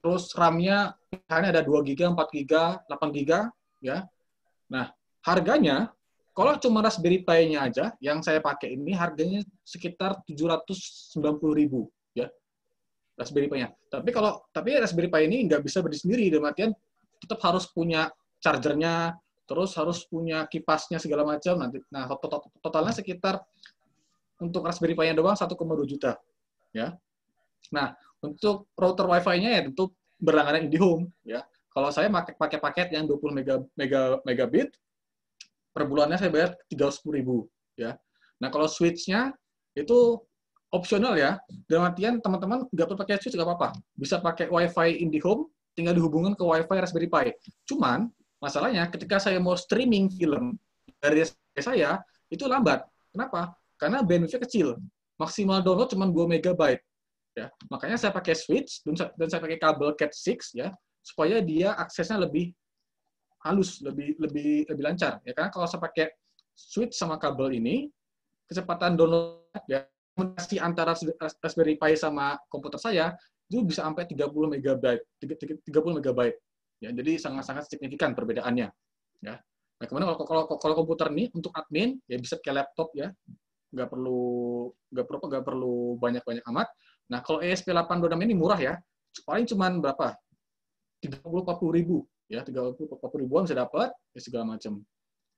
terus RAM-nya misalnya ada 2 GB, 4 GB, 8 GB, ya. Nah, harganya, kalau cuma Raspberry Pi-nya aja, yang saya pakai ini harganya sekitar 790.000, ya, Raspberry Pi-nya. Tapi Raspberry Pi ini nggak bisa berdiri sendiri, dalam artian tetap harus punya chargernya, terus harus punya kipasnya segala macam. Nah, totalnya sekitar untuk Raspberry Pi-nya doang 1,2 juta, ya. Nah, untuk router Wi-Fi-nya ya tentu berlangganan IndiHome, ya. Kalau saya pakai paket yang 20 megabit, per bulannya saya bayar 310.000, ya. Nah, kalau switch-nya itu opsional, ya. Dalam artian teman-teman nggak perlu pakai switch, nggak apa-apa. Bisa pakai Wi-Fi IndiHome, tinggal dihubungkan ke Wi-Fi Raspberry Pi. Cuman, masalahnya ketika saya mau streaming film dari saya, itu lambat. Kenapa? Karena bandwidth-nya kecil. Maksimal download cuma 2 MB. Ya. Makanya saya pakai switch, dan saya pakai kabel Cat6, ya, supaya dia aksesnya lebih halus, lebih lancar, ya. Karena kalau saya pakai switch sama kabel ini, kecepatan download, ya, komunikasi antara Raspberry Pi sama komputer saya itu bisa sampai 30 MB. Ya, jadi sangat-sangat signifikan perbedaannya, ya. Nah, kemudian kalau komputer ini untuk admin, ya bisa kayak laptop, ya, nggak perlu banyak-banyak amat. Nah, kalau ESP8266 ini murah, ya, paling cuman berapa? 30-40 ribu, ya, 30-40 ribuan bisa dapat, ya, segala macam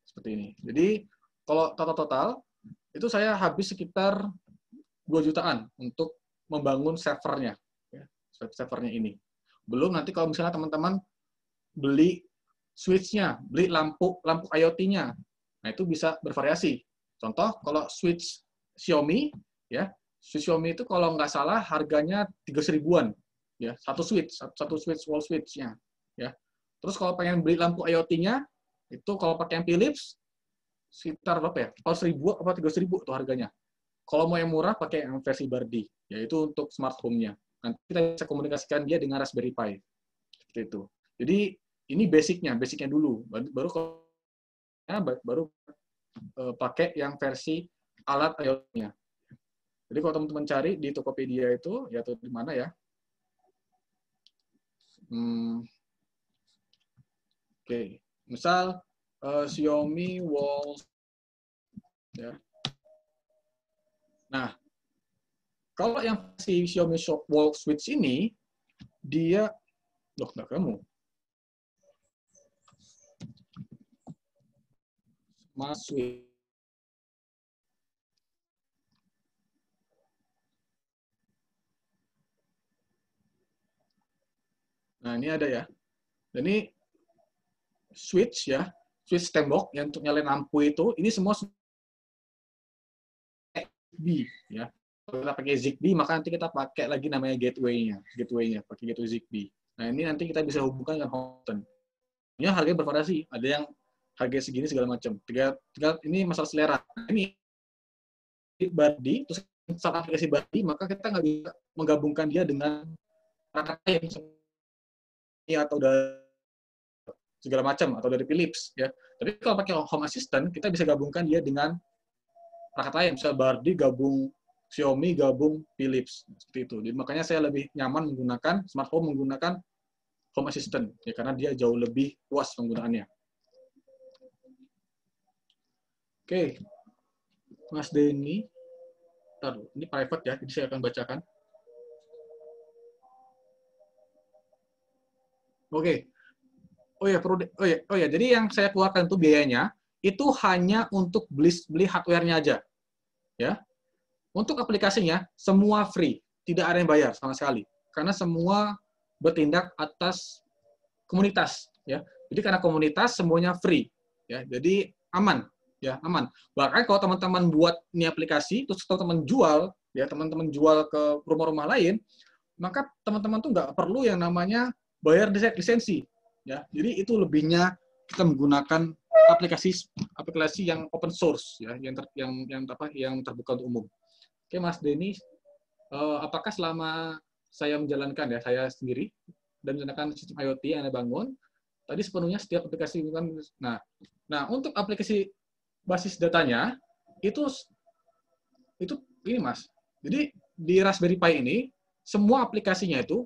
seperti ini. Jadi kalau total itu saya habis sekitar 2 jutaan untuk membangun servernya, ya, servernya ini. Belum nanti kalau misalnya teman-teman beli switch-nya, beli lampu IoT-nya, nah itu bisa bervariasi. Contoh kalau switch Xiaomi, ya, switch Xiaomi itu kalau nggak salah harganya 300.000-an, ya, satu switch wall switch-nya, ya. Terus kalau pengen beli lampu IoT-nya, itu kalau pakai yang Philips sekitar berapa ya? 100.000 apa 300.000 tuh harganya. Kalau mau yang murah pakai yang versi Bardi, yaitu untuk smart home-nya. Nanti kita bisa komunikasikan dia dengan Raspberry Pi. Seperti itu. Jadi ini basicnya dulu. Baru pakai yang versi alat IoT-nya. Jadi kalau teman-teman cari di Tokopedia itu, ya, atau di mana, ya? Oke. Misal Xiaomi Wall, ya. Nah, kalau yang si Xiaomi Wall Switch ini, dia, loh, nggak kamu. Mas Switch. Nah, ini ada ya. Dan ini switch ya, switch tembok yang untuk nyalain lampu itu, ini semua Zigbee ya. Kalau kita pakai Zigbee, maka nanti kita pakai lagi namanya gateway-nya, pakai gateway Zigbee. Nah, ini nanti kita bisa hubungkan dengan home. Ini harganya bervariasi, ada yang harga segini segala macam. Ini masalah selera. Ini Bardi, terus saat aplikasi Bardi, maka kita nggak bisa menggabungkan dia dengan perangkat lain atau dari segala macam atau dari Philips ya. Tapi kalau pakai Home Assistant kita bisa gabungkan dia dengan perangkat lain, misalnya Bardi gabung Xiaomi gabung Philips seperti itu. Jadi makanya saya lebih nyaman menggunakan smart home menggunakan Home Assistant ya karena dia jauh lebih luas penggunaannya. Oke, Mas Denny, ini private ya, jadi saya akan bacakan. Oke. Oh ya, jadi yang saya keluarkan itu biayanya itu hanya untuk beli hardware-nya aja. Ya. Untuk aplikasinya semua free, tidak ada yang bayar sama sekali. Karena semua bertindak atas komunitas, ya. Jadi karena komunitas semuanya free, ya. Jadi aman, ya, aman. Bahkan kalau teman-teman buat ini aplikasi terus teman-teman jual, ya, teman-teman jual ke rumah-rumah lain, maka teman-teman tuh nggak perlu yang namanya bayar lisensi. Ya, jadi itu lebihnya kita menggunakan aplikasi yang open source ya, yang terbuka untuk umum. Oke, Mas Denny, apakah selama saya menjalankan ya saya sendiri dan menjalankan sistem IoT yang Anda bangun, tadi sepenuhnya setiap aplikasi bukan. Nah, untuk aplikasi basis datanya itu ini Mas. Jadi di Raspberry Pi ini semua aplikasinya itu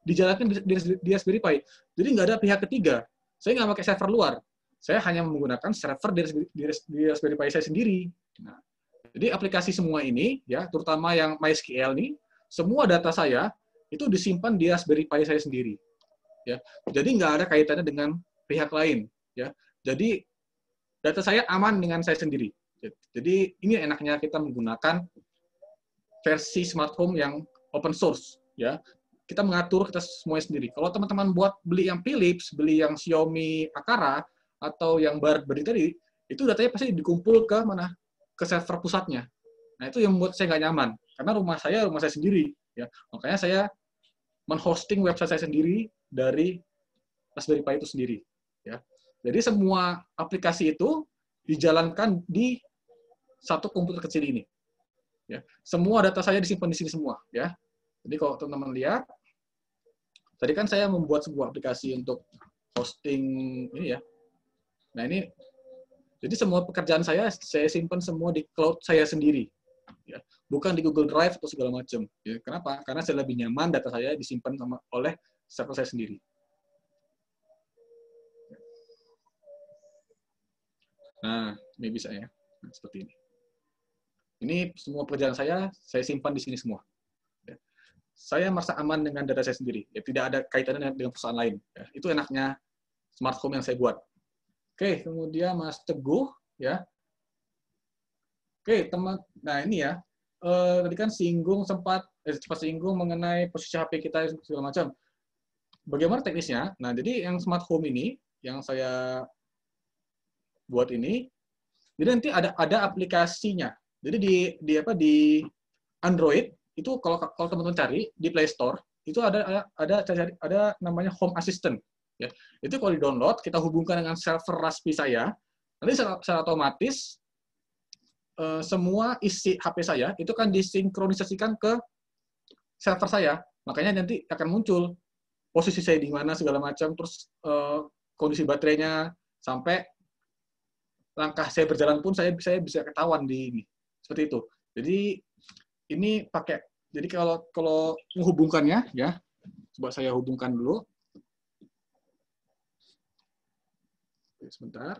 dijalankan di Raspberry Pi. Jadi nggak ada pihak ketiga. Saya nggak pakai server luar. Saya hanya menggunakan server di Raspberry Pi saya sendiri. Nah, jadi aplikasi semua ini, ya, terutama yang MySQL nih, semua data saya itu disimpan di Raspberry Pi saya sendiri. Ya, jadi nggak ada kaitannya dengan pihak lain. Ya, jadi data saya aman dengan saya sendiri. Jadi ini enaknya kita menggunakan versi smart home yang open source. Ya, kita mengatur kita semuanya sendiri. Kalau teman-teman beli yang Philips, beli yang Xiaomi Akara atau yang Bardi tadi, itu datanya pasti dikumpul ke mana? Ke server pusatnya. Nah, itu yang membuat saya nggak nyaman. Karena rumah saya sendiri. Ya. Makanya saya menghosting website saya sendiri dari Raspberry Pi itu sendiri. Ya. Jadi semua aplikasi itu dijalankan di satu komputer kecil ini. Ya. Semua data saya disimpan di sini semua. Ya. Jadi kalau teman-teman lihat, tadi kan saya membuat sebuah aplikasi untuk hosting ini ya. Nah ini, jadi semua pekerjaan saya simpan semua di cloud saya sendiri. Ya. Bukan di Google Drive atau segala macam. Ya. Kenapa? Karena saya lebih nyaman data saya disimpan oleh server saya sendiri. Nah, ini bisa ya. Nah, seperti ini. Ini semua pekerjaan saya simpan di sini semua. Ya. Saya merasa aman dengan data saya sendiri. Ya, tidak ada kaitannya dengan perusahaan lain. Ya. Itu enaknya smart home yang saya buat. Oke, kemudian Mas Teguh, ya. Oke, teman. Nah ini ya. Tadi kan sempat singgung mengenai posisi HP kita segala macam. Bagaimana teknisnya? Nah, jadi yang smart home ini yang saya buat ini, jadi nanti ada aplikasinya. Jadi di Android itu kalau teman-teman cari di Play Store itu ada namanya Home Assistant. Ya, itu kalau di-download kita hubungkan dengan server Raspi saya, nanti secara otomatis semua isi HP saya itu kan disinkronisasikan ke server saya. Makanya nanti akan muncul posisi saya di mana segala macam, terus kondisi baterainya sampai langkah saya berjalan pun saya bisa ketahuan di ini. Seperti itu. Jadi ini jadi kalau menghubungkannya ya, coba saya hubungkan dulu. Sebentar.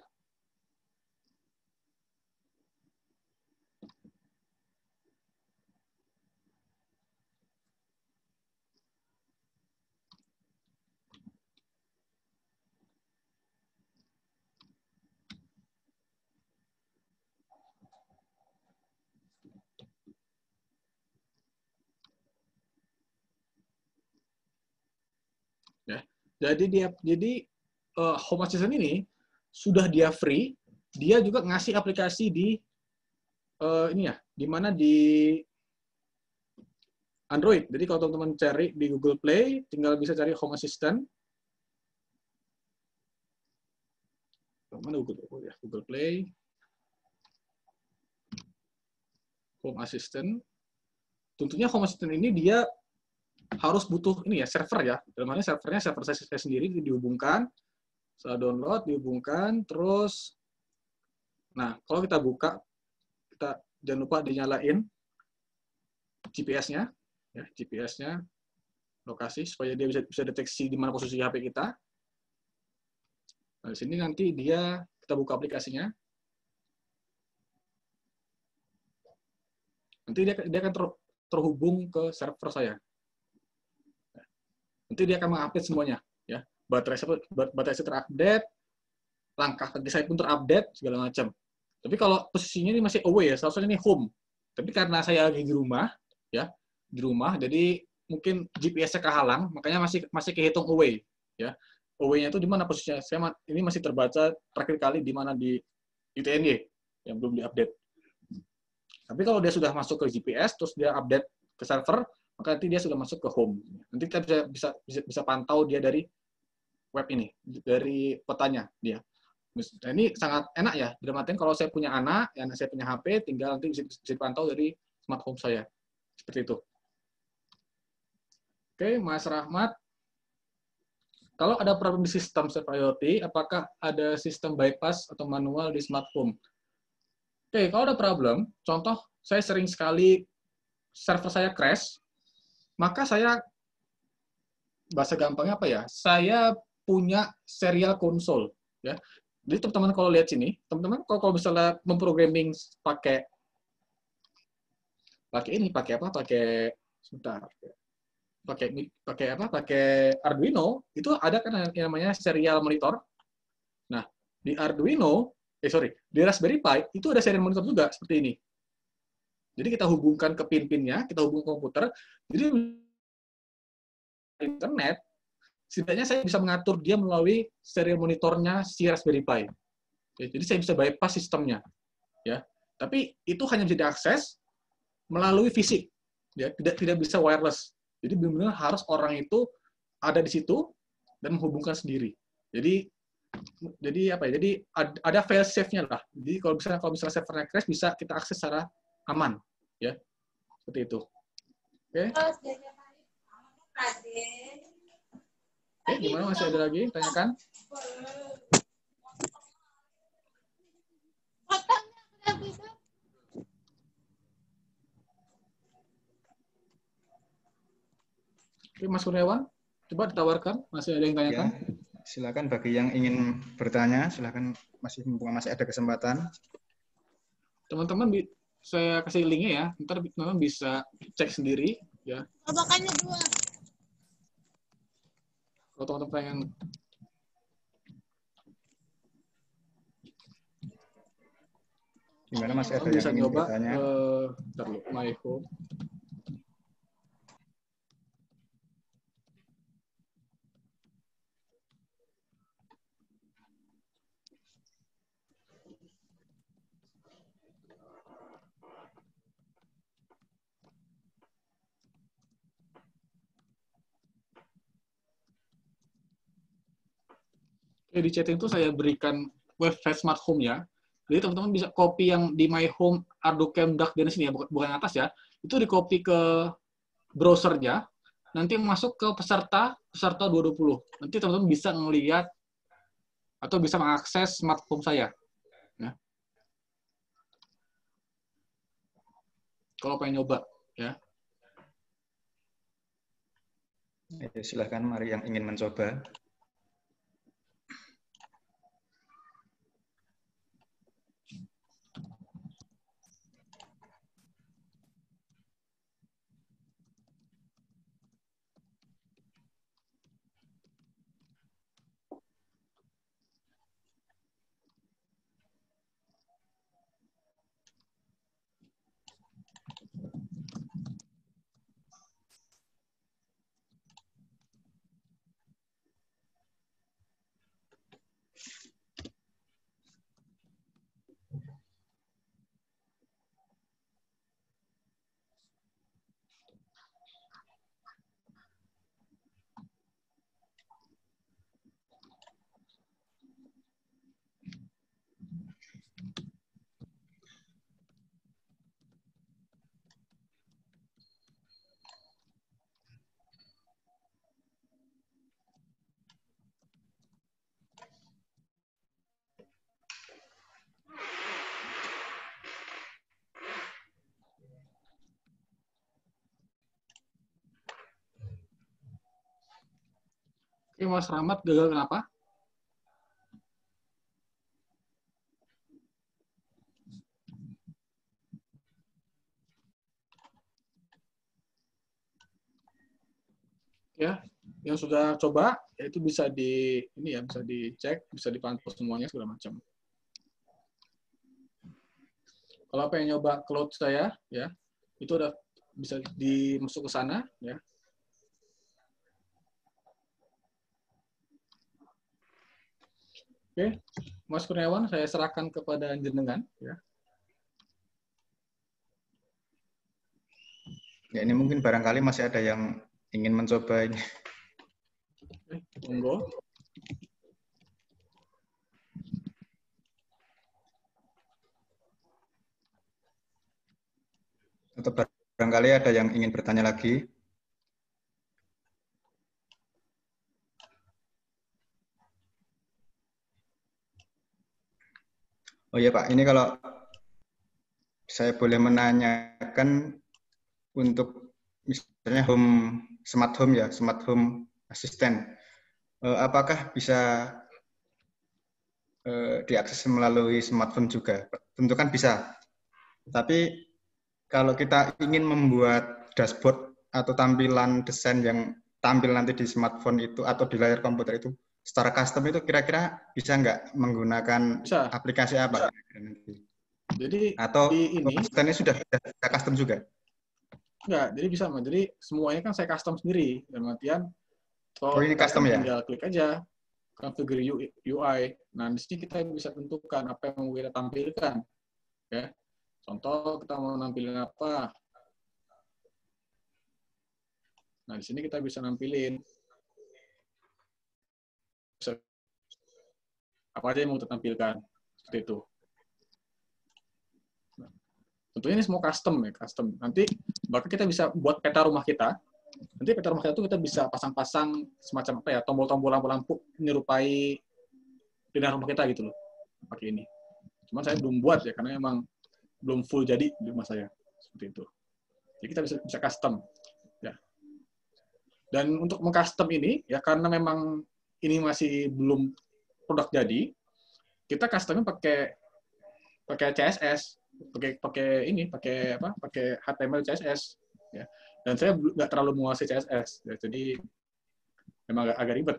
Jadi Home Assistant ini sudah dia free, dia juga ngasih aplikasi di ini ya, di mana di Android. Jadi kalau teman-teman cari di Google Play, tinggal bisa cari Home Assistant. Mana Google Play, Home Assistant. Tentunya Home Assistant ini dia harus butuh ini ya, server ya. Dalam halnya servernya server saya sendiri dihubungkan, saya download, dihubungkan, terus nah, kalau kita buka, kita jangan lupa dinyalain GPS-nya, ya, GPS-nya, lokasi, supaya dia bisa deteksi di mana posisi HP kita. Nah, di sini nanti kita buka aplikasinya. Nanti dia akan terhubung ke server saya. Nanti dia akan mengupdate semuanya, ya. Baterai saya terupdate, langkah kaki saya pun terupdate, segala macam. Tapi kalau posisinya ini masih away ya, seharusnya ini home. Tapi karena saya lagi di rumah, ya, di rumah, jadi mungkin GPS-nya kehalang, makanya masih kehitung away, ya. Away-nya itu di mana posisinya? Ini masih terbaca terakhir kali di mana di UTNY yang belum diupdate. Tapi kalau dia sudah masuk ke GPS, terus dia update ke server, maka nanti dia sudah masuk ke home. Nanti kita bisa pantau dia dari web ini, dari petanya dia. Nah, ini sangat enak ya. Dalam artian kalau saya punya anak, ya saya punya HP, tinggal nanti bisa dipantau dari smart home saya. Seperti itu. Oke, Mas Rahmat. Kalau ada problem di sistem server IoT, apakah ada sistem bypass atau manual di smart home? Oke, kalau ada problem, contoh saya sering sekali server saya crash, maka saya, bahasa gampangnya apa ya, saya punya serial console. Ya. Jadi teman-teman kalau lihat sini, teman-teman kalau misalnya memprogramming pakai sebentar, pakai Arduino, itu ada kan yang namanya serial monitor. Nah, di Arduino, di Raspberry Pi, itu ada serial monitor juga, seperti ini. Jadi kita hubungkan ke pin-pinnya, kita hubung ke komputer, jadi internet, setidaknya saya bisa mengatur dia melalui serial monitornya si Raspberry Pi. Ya, jadi saya bisa bypass sistemnya. Ya. Tapi itu hanya bisa diakses melalui fisik. Ya, tidak bisa wireless. Jadi benar-benar harus orang itu ada di situ dan menghubungkan sendiri. Jadi apa ya? Jadi ada file save-nya lah. Jadi kalau misalnya servernya crash bisa kita akses secara aman, ya. Seperti itu. Oke. Oke, gimana, masih ada lagi tanyakan? Oke, Mas Kurniawan, coba ditawarkan, masih ada yang tanyakan? Ya, silakan bagi yang ingin bertanya, silakan masih ada kesempatan. Teman-teman, saya kasih linknya ya, ntar teman-teman bisa cek sendiri ya. Makanya dua. Kalau teman-teman pengen gimana, masih ada bisa yang ingin nyoba bertanya? My Home. Oke, di chatting itu saya berikan website smart home ya. Jadi teman-teman bisa copy yang di My Home Arducam Duck di sini ya, bukan atas ya. Itu di copy ke browsernya, nanti masuk ke peserta 2020. Nanti teman-teman bisa ngelihat atau bisa mengakses smart home saya. Ya. Kalau pengen nyoba, ya. Silahkan, mari yang ingin mencoba. Oke, Mas Rahmat gagal kenapa? Ya, yang sudah coba ya itu bisa bisa dicek, bisa dipantau semuanya segala macam. Kalau pengen nyoba cloud saya, ya itu udah bisa dimasuk ke sana, ya. Oke, Mas Kurniawan, saya serahkan kepada jenengan, ya. Ya, ini mungkin barangkali masih ada yang ingin mencoba ini. Oke, monggo. Atau barangkali ada yang ingin bertanya lagi. Oh iya Pak, ini kalau saya boleh menanyakan untuk misalnya smart home assistant, apakah bisa diakses melalui smartphone juga? Tentu kan bisa. Tapi kalau kita ingin membuat dashboard atau tampilan desain yang tampil nanti di smartphone itu atau di layar komputer itu secara custom itu kira-kira bisa nggak menggunakan Bisa. aplikasi apa? Jadi Atau di ini asistennya sudah custom juga? enggak, jadi bisa, Mas. Jadi semuanya kan saya custom sendiri. Dalam artian Oh kalau ini kita kan custom ya? tinggal klik aja configure UI. Nah, di sini kita bisa tentukan apa yang mau kita tampilkan, ya. Contoh kita mau nampilin apa. Nah, di sini kita bisa nampilin apa aja yang mau kita tampilkan. Seperti itu. Nah, tentunya ini semua custom ya, custom. Nanti bahkan kita bisa buat peta rumah kita. Nanti peta rumah kita itu kita bisa pasang-pasang semacam apa ya, tombol-tombol lampu-lampu menyerupai pindah rumah kita gitu loh. Pakai ini. Cuman saya belum buat ya, karena emang belum full jadi di rumah saya. Seperti itu. Jadi kita bisa custom. Ya. Dan untuk mengcustom ini, ya karena memang ini masih belum produk jadi, kita customnya pakai CSS, pakai HTML CSS, ya. Dan saya nggak terlalu menguasai CSS, ya, jadi memang agak ribet.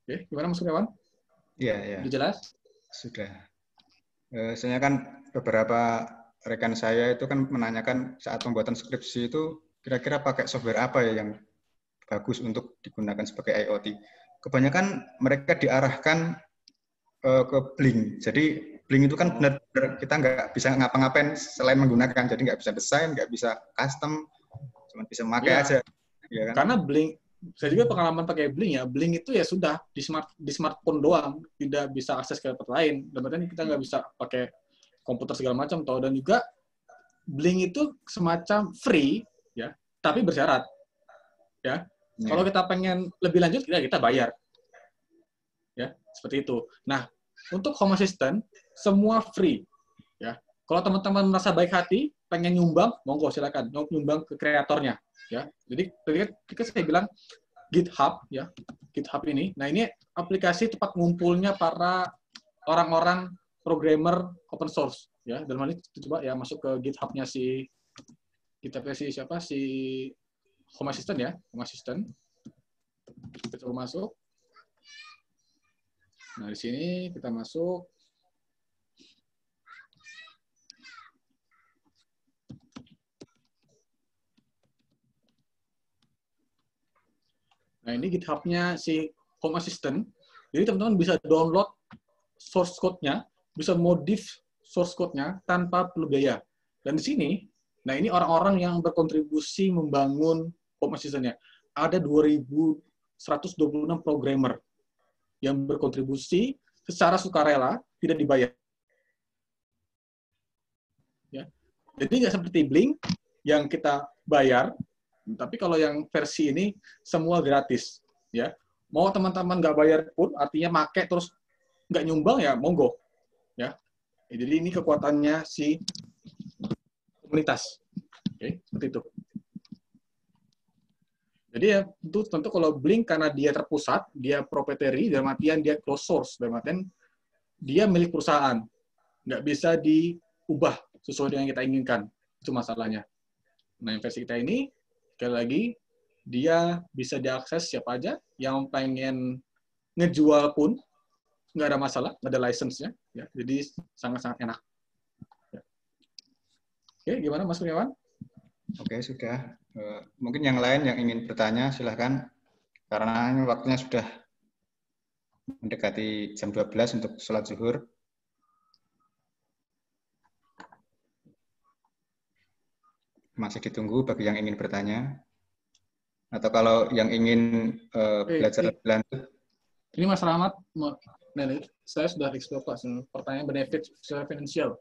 Oke, gimana Mas Kurniawan? Iya, iya. Udah jelas? Sudah. Soalnya kan beberapa rekan saya itu kan menanyakan saat pembuatan skripsi itu kira-kira pakai software apa ya yang bagus untuk digunakan sebagai IoT. Kebanyakan mereka diarahkan ke Blink. Jadi Blink itu kan benar-benar kita nggak bisa ngapa-ngapain selain menggunakan. Jadi nggak bisa desain, nggak bisa custom, cuma bisa memakai Ya, aja. Ya kan? karena Blink, saya juga pengalaman pakai Blink ya. Blink itu ya sudah di smartphone doang, tidak bisa akses ke tempat lain. Dan berarti kita nggak bisa pakai komputer segala macam toh. Dan juga Blink itu semacam free ya, tapi bersyarat. Ya. Ya. Kalau kita pengen lebih lanjut kita bayar. Ya, seperti itu. Nah, untuk Home Assistant semua free ya. Kalau teman-teman merasa baik hati pengen nyumbang, monggo silakan nyumbang ke kreatornya ya. Jadi ketika saya bilang GitHub ya, GitHub ini. Nah, ini aplikasi tempat ngumpulnya para orang-orang programmer open source ya. Dalam hal ini coba ya masuk ke GitHub-nya si siapa si Home Assistant ya, Home Assistant. Kita coba masuk. Nah, di sini kita masuk. Nah, ini GitHub-nya si Home Assistant. Jadi teman-teman bisa download source code-nya, bisa modif source code-nya tanpa perlu biaya. Dan di sini, nah ini orang-orang yang berkontribusi membangun Home Assistant-nya. Ada 2.126 programmer yang berkontribusi secara sukarela, tidak dibayar. Ya. Jadi nggak seperti Blink yang kita bayar, tapi kalau yang versi ini semua gratis. Ya. Mau teman-teman nggak bayar pun, artinya make terus nggak nyumbang ya monggo. Ya. Jadi ini kekuatannya si komunitas. Oke, seperti itu. Jadi ya tentu kalau Blink karena dia terpusat, dia proprietary, dalam artian dia closed source, dalam artian dia milik perusahaan, nggak bisa diubah sesuai dengan yang kita inginkan. Itu masalahnya. Nah, yang versi kita ini, sekali lagi, dia bisa diakses siapa aja, yang pengen ngejual pun, nggak ada masalah, nggak ada license-nya. Ya, jadi sangat-sangat enak. Ya. Oke, gimana Mas Kurniawan? Oke, sudah. Mungkin yang lain yang ingin bertanya, silahkan. Karena ini waktunya sudah mendekati jam 12 untuk sholat zuhur. Masih ditunggu bagi yang ingin bertanya. Atau kalau yang ingin belajar lebih lanjut. Ini Mas Rahmat, saya sudah explore Pak, pertanyaan benefit secara finansial.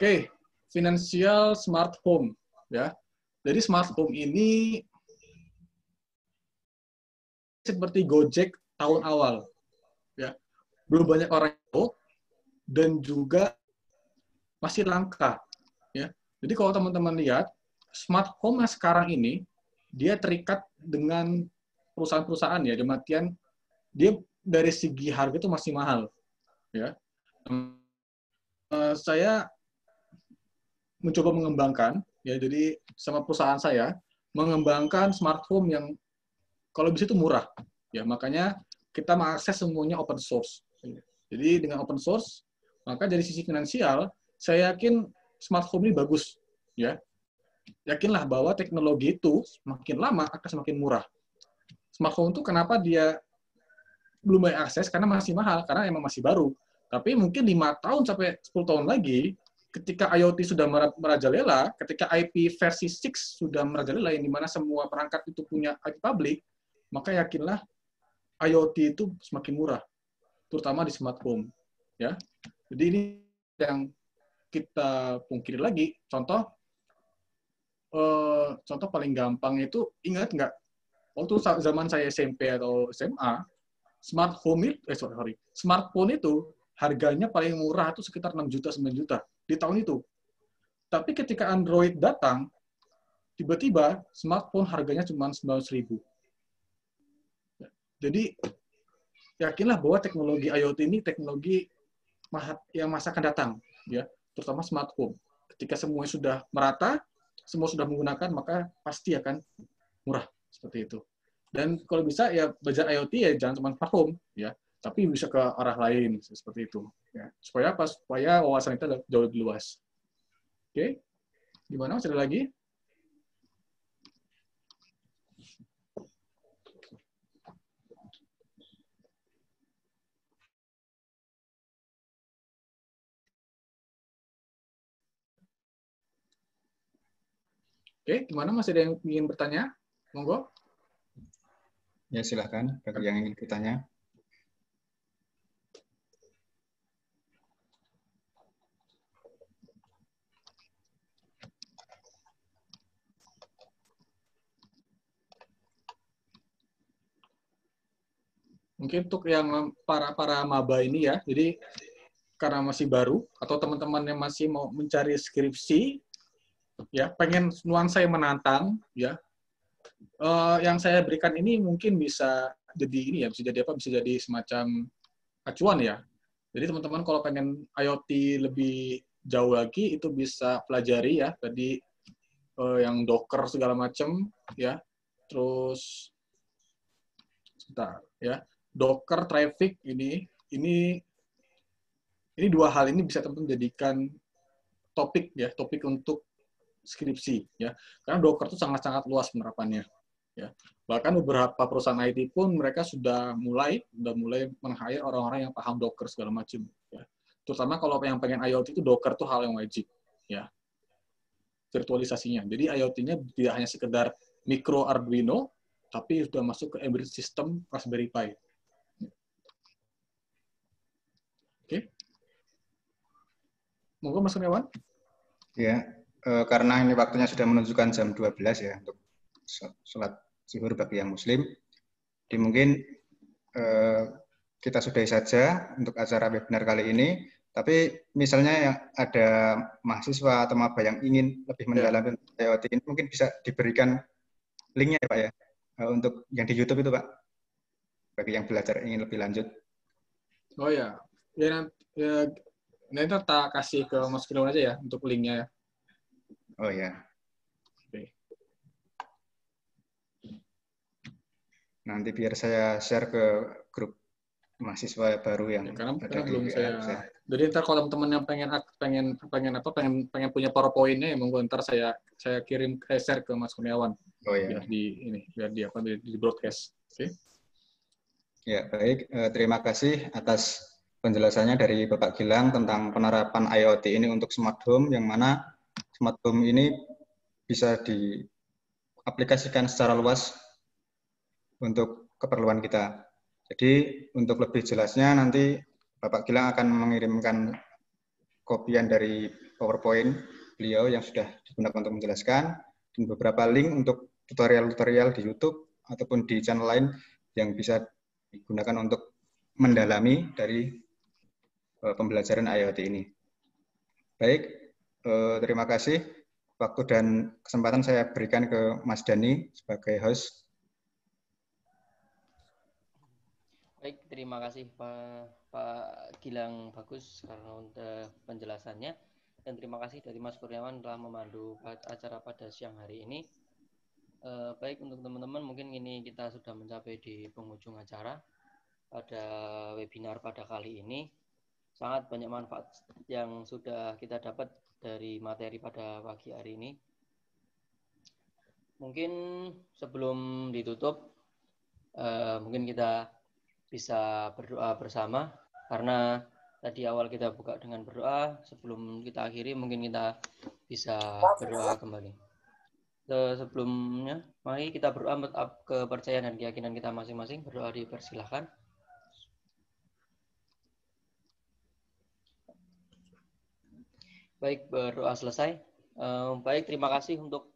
Oke, financial smart home. Ya, jadi smart home ini seperti Gojek tahun awal, ya, belum banyak orang itu dan juga masih langka, ya. Jadi kalau teman-teman lihat smart home yang sekarang ini dia terikat dengan perusahaan-perusahaan ya, demikian dia dari segi harga itu masih mahal, ya. Saya mencoba mengembangkan, ya, jadi sama perusahaan saya mengembangkan smart home yang kalau bisa itu murah, ya, makanya kita mengakses semuanya open source. Jadi dengan open source, maka dari sisi finansial, saya yakin smart home ini bagus, ya. Yakinlah bahwa teknologi itu semakin lama akan semakin murah. Smart home itu kenapa dia belum banyak akses? Karena masih mahal, karena emang masih baru. Tapi mungkin 5 tahun sampai 10 tahun lagi, ketika IoT sudah merajalela, ketika IP versi 6 sudah merajalela, yang dimana semua perangkat itu punya IP public, maka yakinlah IoT itu semakin murah, terutama di smart home. Ya, jadi ini yang kita pungkiri lagi. Contoh paling gampang itu, ingat nggak, waktu zaman saya SMP atau SMA, smart smartphone itu harganya paling murah itu sekitar 6 juta, 9 juta di tahun itu. Tapi ketika Android datang, tiba-tiba smartphone harganya cuma 900.000. Jadi yakinlah bahwa teknologi IoT ini teknologi yang masa akan datang, ya, terutama smart home. Ketika semuanya sudah merata, semua sudah menggunakan, maka pasti akan murah seperti itu. Dan kalau bisa ya belajar IoT ya jangan cuma smart home, ya, tapi bisa ke arah lain seperti itu, ya. Supaya wawasan kita jauh lebih luas. Oke, gimana? Masih ada lagi? Oke, gimana? Masih ada yang ingin bertanya? Monggo. Ya, silahkan bagi yang ingin bertanya. Mungkin untuk yang para maba ini ya, jadi karena masih baru atau teman-teman yang masih mau mencari skripsi, ya, pengen nuansa yang menantang, ya, yang saya berikan ini mungkin bisa jadi ini ya, bisa jadi apa? Bisa jadi semacam acuan ya. Jadi teman-teman kalau pengen IoT lebih jauh lagi itu bisa pelajari ya tadi yang Docker segala macam ya. Terus sebentar ya. Docker, traffic ini dua hal ini bisa teman-teman jadikan topik ya, topik untuk skripsi ya. Karena Docker itu sangat-sangat luas penerapannya ya. Bahkan beberapa perusahaan IT pun mereka sudah mulai meng-hire orang-orang yang paham Docker segala macam ya. Terutama kalau yang pengen IoT itu Docker itu hal yang wajib ya. Virtualisasinya. Jadi IoT-nya tidak hanya sekedar micro Arduino tapi sudah masuk ke embedded system Raspberry Pi. Oke. Monggo Mas Kurniawan. Ya, karena ini waktunya sudah menunjukkan jam 12 ya untuk sholat zuhur bagi yang muslim. Jadi mungkin kita sudahi saja untuk acara webinar kali ini. Tapi misalnya yang ada mahasiswa atau maba yang ingin lebih mendalami IoT ini mungkin bisa diberikan linknya ya Pak ya. untuk yang di YouTube itu Pak, bagi yang belajar ingin lebih lanjut. Oh ya, ya, nanti tak kasih ke Mas Firman aja ya untuk linknya ya. Oh ya. Oke. Nanti biar saya share ke grup mahasiswa baru yang Ya, karena ada di belum WA saya. jadi ntar kalau teman-teman yang pengen punya PowerPoint-nya ya monggo ntar saya kirim share ke Mas Kurniawan Oh ya. biar di broadcast. Oke. Ya, baik. Terima kasih atas penjelasannya dari Bapak Gilang tentang penerapan IoT ini untuk smart home, yang mana smart home ini bisa diaplikasikan secara luas untuk keperluan kita. Jadi untuk lebih jelasnya nanti Bapak Gilang akan mengirimkan kopian dari PowerPoint beliau yang sudah digunakan untuk menjelaskan, dan beberapa link untuk tutorial-tutorial di YouTube ataupun di channel lain yang bisa digunakan untuk mendalami dari pembelajaran IoT ini. Baik, terima kasih. Waktu dan kesempatan saya berikan ke Mas Dani sebagai host. Baik, terima kasih Pak Gilang Bagus karena untuk penjelasannya, dan terima kasih dari Mas Kurniawan telah memandu acara pada siang hari ini. Baik, untuk teman-teman mungkin ini kita sudah mencapai di penghujung acara pada webinar pada kali ini. Sangat banyak manfaat yang sudah kita dapat dari materi pada pagi hari ini. Mungkin sebelum ditutup, mungkin kita bisa berdoa bersama, karena tadi awal kita buka dengan berdoa. Sebelum kita akhiri mungkin kita bisa berdoa kembali. Sebelumnya mari kita berdoa kepercayaan dan keyakinan kita masing-masing. Berdoa dipersilahkan. Baik, berdoa selesai. Baik, terima kasih untuk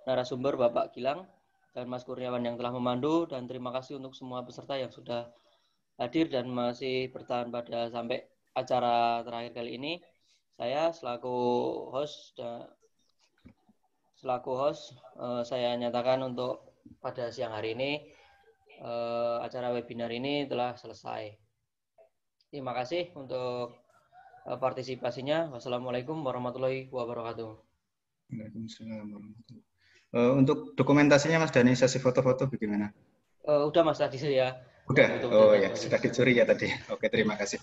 narasumber Bapak Gilang dan Mas Kurniawan yang telah memandu, dan terima kasih untuk semua peserta yang sudah hadir dan masih bertahan pada sampai acara terakhir kali ini. Saya selaku host saya nyatakan untuk pada siang hari ini acara webinar ini telah selesai. Terima kasih untuk partisipasinya. Wassalamualaikum warahmatullahi wabarakatuh. Waalaikumsalam warahmatullahi wabarakatuh. Untuk dokumentasinya Mas Dani, sesi foto-foto bagaimana? Udah Mas, tadi saya Udah. Oh ya, tadi. sudah dicuri ya tadi. Oke, terima kasih.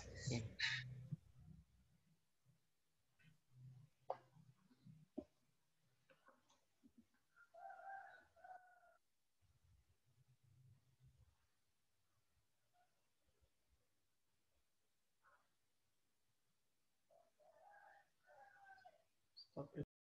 Oke.